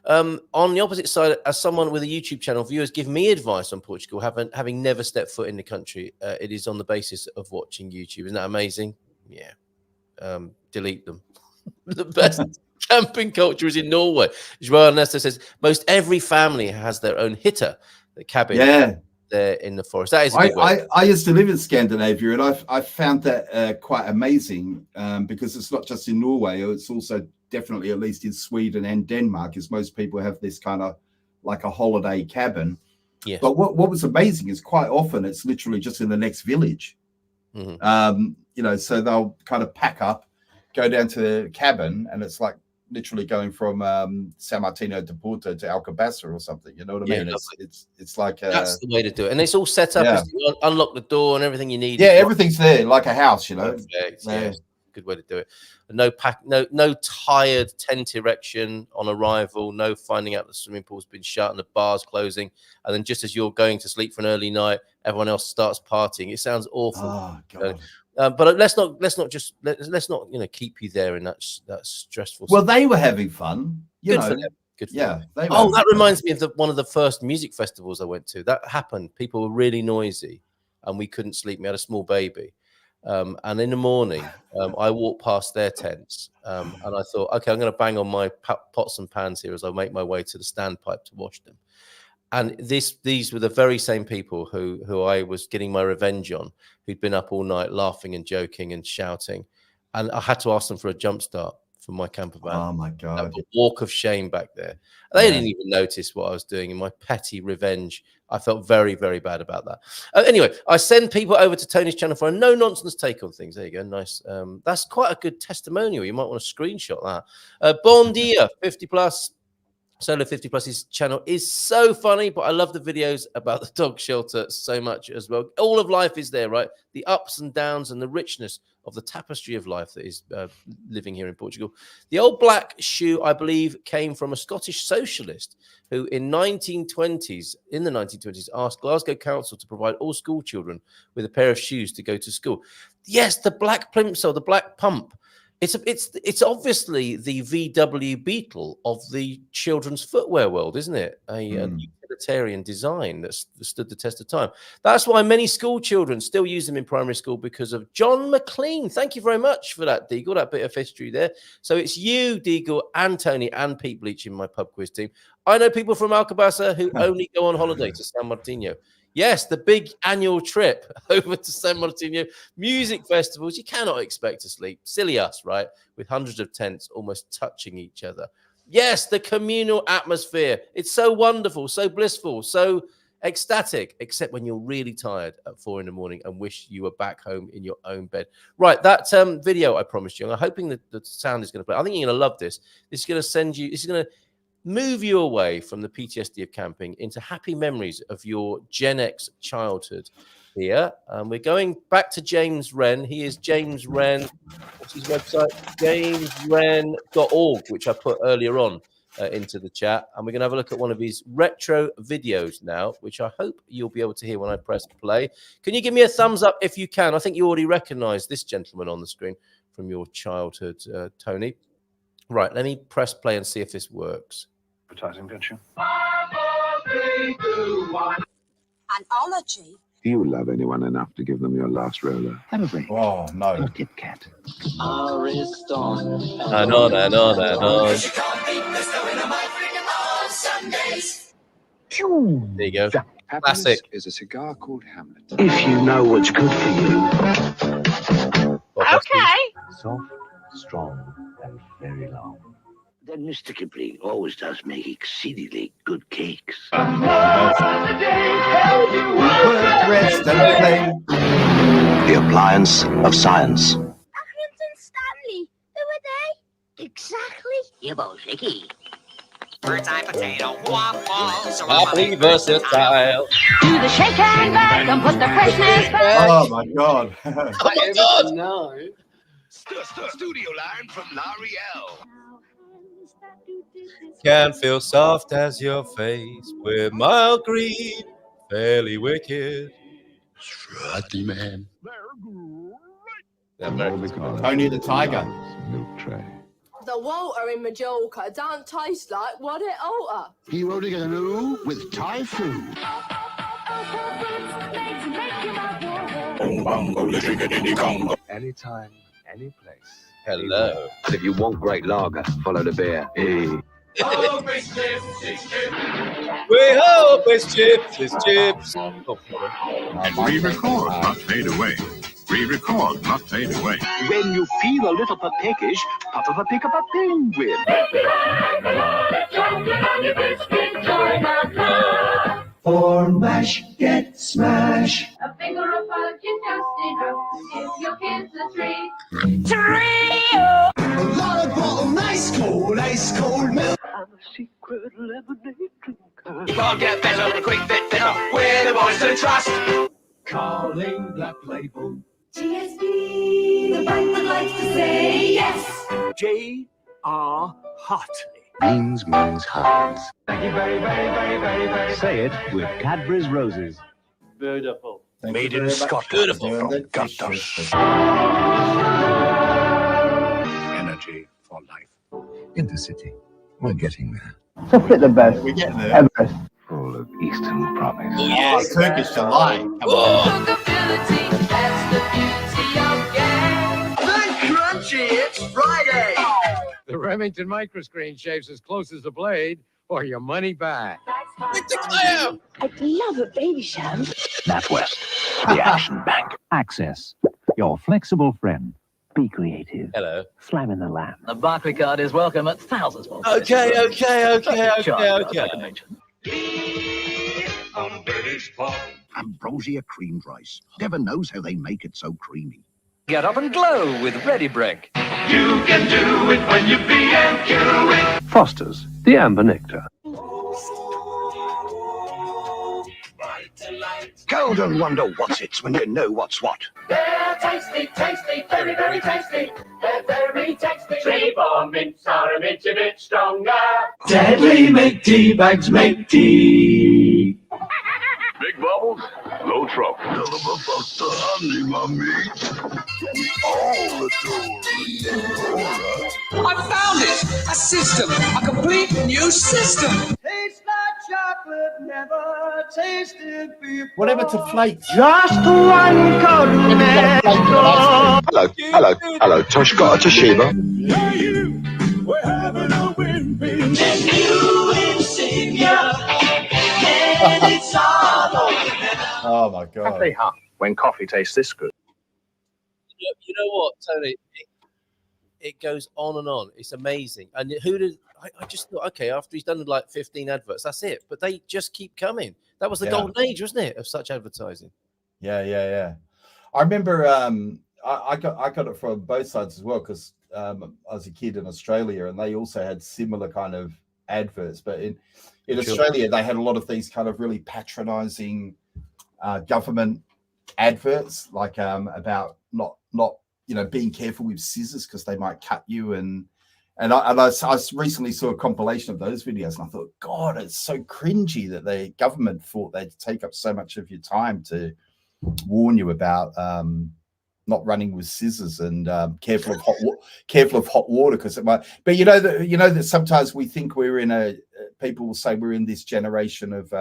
On the opposite side, as someone with a YouTube channel, viewers give me advice on Portugal, having never stepped foot in the country. It is on the basis of watching YouTube. Isn't that amazing? Yeah. Delete them. The best camping culture is in Norway. Joao Ernesto says most every family has their own hitter, the cabin. Yeah. There in the forest. That is a good way. I used to live in Scandinavia, and I found that quite amazing because it's not just in Norway, it's also definitely, at least in Sweden and Denmark, as most people have this kind of like a holiday cabin. Yes. But what was amazing is quite often it's literally just in the next village. Mm-hmm. So they'll kind of pack up, go down to the cabin, and it's like literally going from San Martino de Porto to Alcobaça or something. You know what I mean? It's like that's the way to do it, and it's all set up. Yeah. You unlock the door and everything you need. Yeah, everything's there, like a house. Perfect. Yeah. Good way to do it. No tired tent erection on arrival. No finding out the swimming pool's been shut and the bar's closing, and then just as you're going to sleep for an early night, everyone else starts partying. It sounds awful. Oh God. But let's not keep you there in that stressful. Well, they were having fun. Good for them. Good for them. That reminds me of one of the first music festivals I went to. That happened. People were really noisy, and we couldn't sleep. We had a small baby, and in the morning, I walked past their tents, and I thought, okay, I'm going to bang on my pots and pans here as I make my way to the standpipe to wash them. And these were the very same people who I was getting my revenge on, who'd been up all night laughing and joking and shouting. And I had to ask them for a jump start for my camper van. Oh, my God. A walk of shame back there. They didn't even notice what I was doing in my petty revenge. I felt very, very bad about that. Anyway, I send people over to Tony's channel for a no-nonsense take on things. There you go. Nice. That's quite a good testimonial. You might want to screenshot that. Bon dia, 50 plus. Solo 50 Plus's channel is so funny, but I love the videos about the dog shelter so much as well. All of life is there, right? The ups and downs and the richness of the tapestry of life that is living here in Portugal. The old black shoe, I believe, came from a Scottish socialist who in the 1920s, asked Glasgow Council to provide all school children with a pair of shoes to go to school. Yes, the black plimsoll, the black pump. It's obviously the VW Beetle of the children's footwear world, isn't it? A utilitarian design that stood the test of time. That's why many school children still use them in primary school because of John McLean. Thank you very much for that, Deagle, that bit of history there. So it's you, Deagle, and Tony, and Pete Bleach in my pub quiz team. I know people from Alcobaça who only go on holiday to San Martino. Yes, the big annual trip over to San Martino music festivals. You cannot expect to sleep. Silly us, right? With hundreds of tents almost touching each other. Yes, the communal atmosphere. It's so wonderful, so blissful, so ecstatic, except when you're really tired at 4 a.m. and wish you were back home in your own bed. Right, that video I promised you, I'm hoping that the sound is going to play. I think you're going to love this. This is going to this is going to move you away from the PTSD of camping into happy memories of your Gen X childhood here. We're going back to James Wren. He is James Wren. What's his website? jameswren.org, which I put earlier on into the chat. And we're going to have a look at one of his retro videos now, which I hope you'll be able to hear when I press play. Can you give me a thumbs up if you can? I think you already recognize this gentleman on the screen from your childhood, Tony. Right, let me press play and see if this works. Advertising, don't you? Anology. Do you love anyone enough to give them your last roller? Have a break. Oh, no. A Kit Kat. I know. There you go. Classic. Is a cigar called Hamlet. If you know what's good for you. Soft, strong, and very long. Then Mr. Kipling always does make exceedingly good cakes. Work, rest, and play. The appliance of science. Ahrens and Stanley. Who are they? Exactly. You're both icky. Bird's eye potato waffles. Happy versatile. Do the shake and back and put the freshness back. Oh my god. Oh my god. No. Studio line from L'Oreal. Can feel soft as your face with mild green, fairly wicked. Strutty man. Tony the Tiger. Milk tray. The water in Majorca don't taste like what it oughta. He wrote a canoe with typhoon. Anytime, any place. Hello. If you want great lager, follow the bear. Hey. We hope it's chips. Oh, And re-record, not fade away. Re-record, not fade away. When you feel a little peckish, puff of a pick up a penguin. For mash, get smash. A finger of fudge is just enough to give your kids a treat. A lot of bottle, ice cold milk. I'm a secret lemonade drinker. You can't get better with a quick fit fitter. We're the boys to trust. Calling Black Label. GSB, the bank that likes to say yes. J.R. Hartley. Means Heinz. Thank you very, very, very, very, very. Say it with Cadbury's Roses. Beautiful. Thank Made you in very much. Scotland. Beautiful. Doing the Got dishes. Energy for life. Intercity. We're getting there. The best We're getting there. ever. Full of Eastern promise. Oh, yes. Turkish delight. Come on. Oh. Cookability, that's the beauty of game. The crunchy, it's Friday. The Remington microscreen shaves as close as the blade, or your money back. I'd love a baby shower. NatWest, the Action Bank. Access, your flexible friend. Be creative. Hello. Slam in the lamb. The Barclaycard is welcome at thousands more. Okay. Ambrosia creamed rice. Never knows how they make it so creamy. Get up and glow with Ready Brick. You can do it when you be and do it. Foster's, the Amber Nectar. Go and wonder what's it's when you know what's what. They're tasty, tasty, very, very tasty. They're very tasty. 3 4 mints are a bit stronger. Deadly make tea bags make tea. Big bubbles, low trouble. Honey, mommy. All I found it! A system! A complete new system! Tastes like chocolate, never tasted before. Whatever to flake. Just one Hello. Tosh got a Toshiba. Yeah, you. We're having a win-win. Oh my god. When coffee tastes this good. You know what, Tony? It goes on and on. It's amazing. And I just thought, okay, after he's done like 15 adverts, that's it. But they just keep coming. That was the golden age, wasn't it, of such advertising? Yeah. I remember I got it from both sides as well, because I was a kid in Australia and they also had similar kind of adverts. But in Australia, they had a lot of these kind of really patronizing government adverts, like about not being careful with scissors because they might cut you, and I recently saw a compilation of those videos and I thought, God, it's so cringy that the government thought they'd take up so much of your time to warn you about not running with scissors and careful of hot water because it might. But you know that sometimes we think we're in people will say we're in this generation of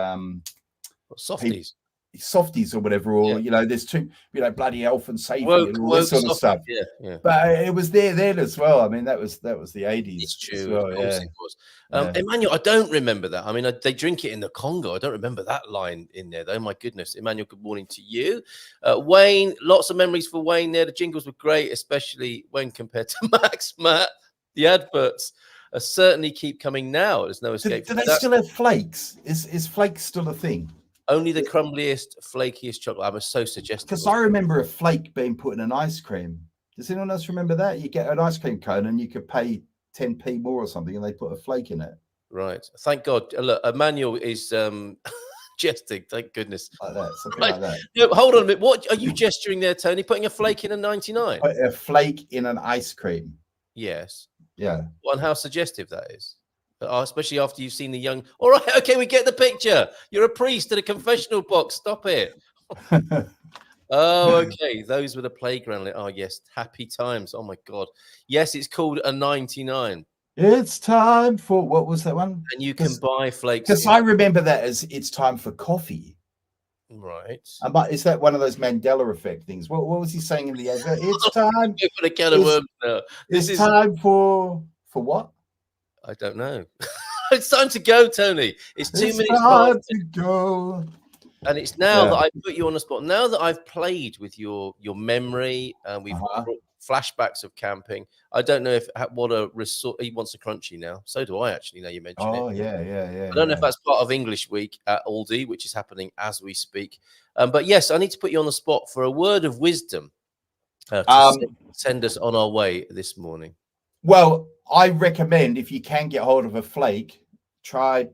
softies. softies or whatever, or there's two, bloody elf and safety and all woke this sort of stuff. Yeah. But it was there then as well. I mean, that was the 80s. It's true. As well, of course it was. Emmanuel, I don't remember that. I mean, they drink it in the Congo. I don't remember that line in there, though. My goodness. Emmanuel, good morning to you. Wayne, lots of memories for Wayne there. The jingles were great, especially when compared to Max. Matt, the adverts certainly keep coming now. There's no escape. Do they still have flakes? Is flakes still a thing? Only the crumbliest, flakiest chocolate. I was so suggestive. Because I remember a flake being put in an ice cream. Does anyone else remember that? You get an ice cream cone and you could pay 10p more or something, and they put a flake in it. Right. Thank God. Look, Emmanuel is jesting. Thank goodness. Like that. Something like that. No, hold on a minute. What are you gesturing there, Tony? Putting a flake in a 99? A flake in an ice cream. Yes. Yeah. Well, and how suggestive that is. Especially after you've seen the young. All right, okay, we get the picture. You're a priest at a confessional box. Stop it. Oh, okay. Those were the playground. Oh, yes. Happy times. Oh my God. Yes, it's called a 99. It's time for, what was that one? And you can buy flakes. Because I remember that as it's time for coffee. Right. Is that one of those Mandela effect things? What was he saying in the advert? It's time. For the can of worms now. It's time for what? I don't know. It's time to go, Tony. It's 2 minutes time to go. And it's now that I put you on the spot. Now that I've played with your memory and we've brought flashbacks of camping. I don't know if what a resort. He wants a crunchy now. So do I actually. Now you mentioned it. Oh yeah. I don't know if that's part of English Week at Aldi, which is happening as we speak. But yes, I need to put you on the spot for a word of wisdom to send us on our way this morning. Well, I recommend if you can get hold of a flake, try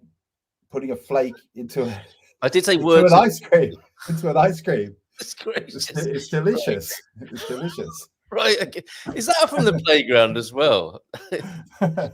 putting a flake into. I did say words. Into an ice cream. Into an ice cream. It's great. It's delicious. It's delicious. Right. Okay. Is that from the playground as well? I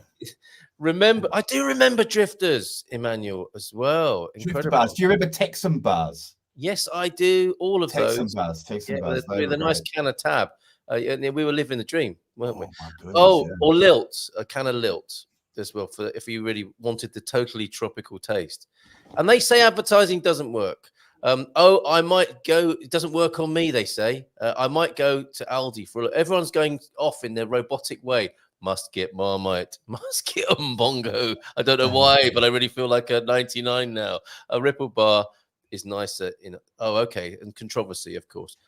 do remember drifters, Emmanuel, as well. Drifter bars. Do you remember Texan bars? Yes, I do. All of Texan those. Bars. Texan bars. With a nice can of tab. And we were living the dream, weren't we? My goodness, or lilt, a can of lilt as well, for if you really wanted the totally tropical taste. And they say advertising doesn't work. I might go. It doesn't work on me, they say. I might go to Aldi for a look. Everyone's going off in their robotic way. Must get Marmite. Must get Mbongo. I don't know why, but I really feel like a 99 now. A Ripple bar is nicer. Okay. And controversy, of course.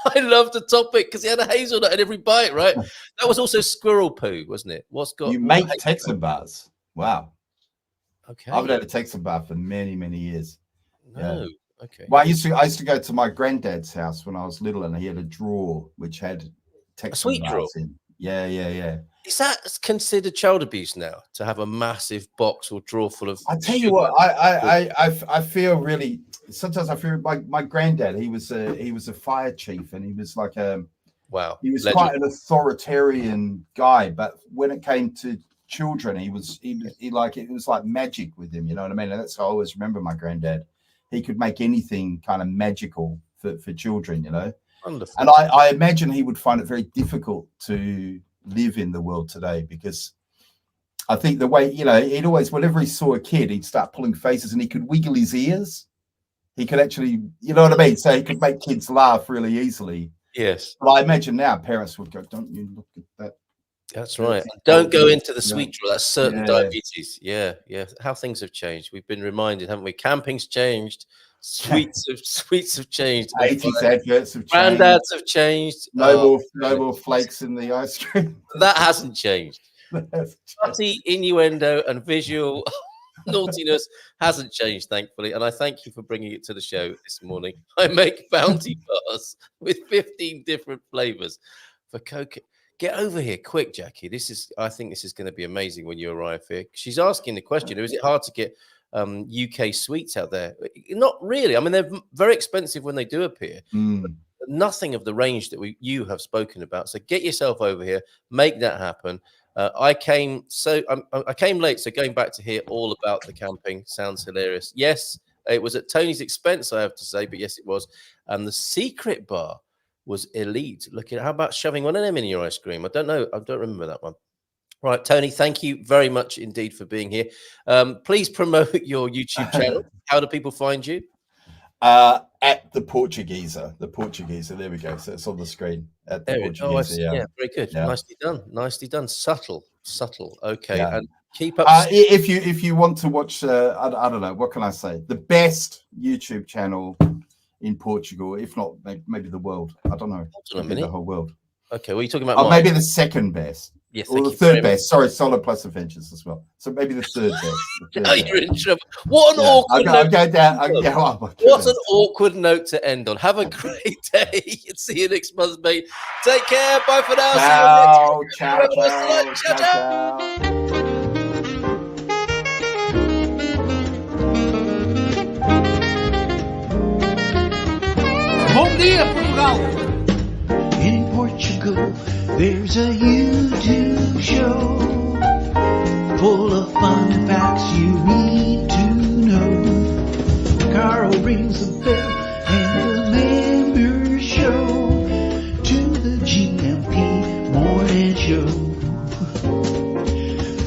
I love the topic because he had a hazelnut in every bite, right? That was also squirrel poo, wasn't it? You make Texan bars. Wow. Okay. I've had a Texan bar for many, many years. No. Okay. Well, I used to go to my granddad's house when I was little, and he had a drawer which had Texan bars in. Yeah. Is that considered child abuse now to have a massive box or drawer full of? I tell you what, I feel really. Sometimes I feel my granddad. He was a fire chief, and he was like wow. He was quite an authoritarian guy, but when it came to children, he was like it was like magic with him. You know what I mean? And that's how I always remember my granddad. He could make anything kind of magical for children, you know. Wonderful. And I imagine he would find it very difficult to live in the world today, because I think the way, he'd always, whenever he saw a kid, he'd start pulling faces, and he could wiggle his ears. He could actually, you know what I mean? So he could make kids laugh really easily. Yes. But I imagine now parents would go, don't you look at that. That's right. Don't go into the sweet drawer. That's certain diabetes. Yeah. How things have changed. We've been reminded, haven't we? Camping's changed. Sweets have changed. 80s adverts have changed. Granddads have changed. No more flakes in the ice cream. That hasn't changed. Subtle innuendo and visual naughtiness hasn't changed, thankfully. And I thank you for bringing it to the show this morning. I make bounty bars with 15 different flavors for Coke. Get over here quick, Jackie. I think this is going to be amazing when you arrive here. She's asking the question, is it hard to get UK sweets out there? Not really. I mean, they're very expensive when they do appear. But nothing of the range that you have spoken about. So get yourself over here, make that happen. I came late, so going back to hear all about the camping sounds hilarious. Yes, it was at Tony's expense, I have to say, but yes, it was. And the secret bar was elite. Look at how about shoving one of them in your ice cream? I don't know. I don't remember that one. Right, Tony, thank you very much indeed for being here. Please promote your YouTube channel. How do people find you? At the Portugueeza. There we go. So it's on the screen at the There it- oh, I see. Portugueeza. Yeah, very good. Yeah. Nicely done. Subtle. Okay, Yeah. and keep up. If you want to watch, I don't know, what can I say? The best YouTube channel in Portugal, if not maybe the world. I don't know. Hold on a Maybe the minute. whole world. Okay, well, you're talking about Oh, maybe the second best. Yes, or thank the you third very much. best. Sorry, Solo Plus Adventures as well. So maybe the third best. The third Oh, best. you're in trouble. What an Yeah, awkward I'll note. go down. to end on. Oh my What goodness. an awkward note to end on. Have a great day. See you next month, mate. Take care. Bye for now. Ciao, See you next week. ciao, ciao. Bom dia, Portugal! In Portugal, there's a YouTube show full of fun facts you need to know. Carl rings the bell and the members show to the GMP morning show.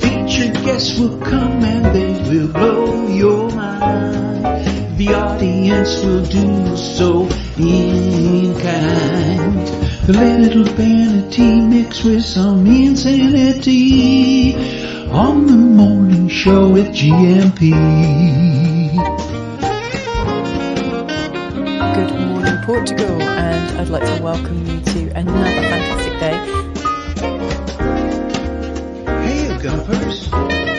Featured guests will come and they will blow your mind. The audience will do so in kind. A little vanity mixed with some insanity on the morning show with GMP. Good morning, Portugal, and I'd like to welcome you to another fantastic day. Hey, Gumpers.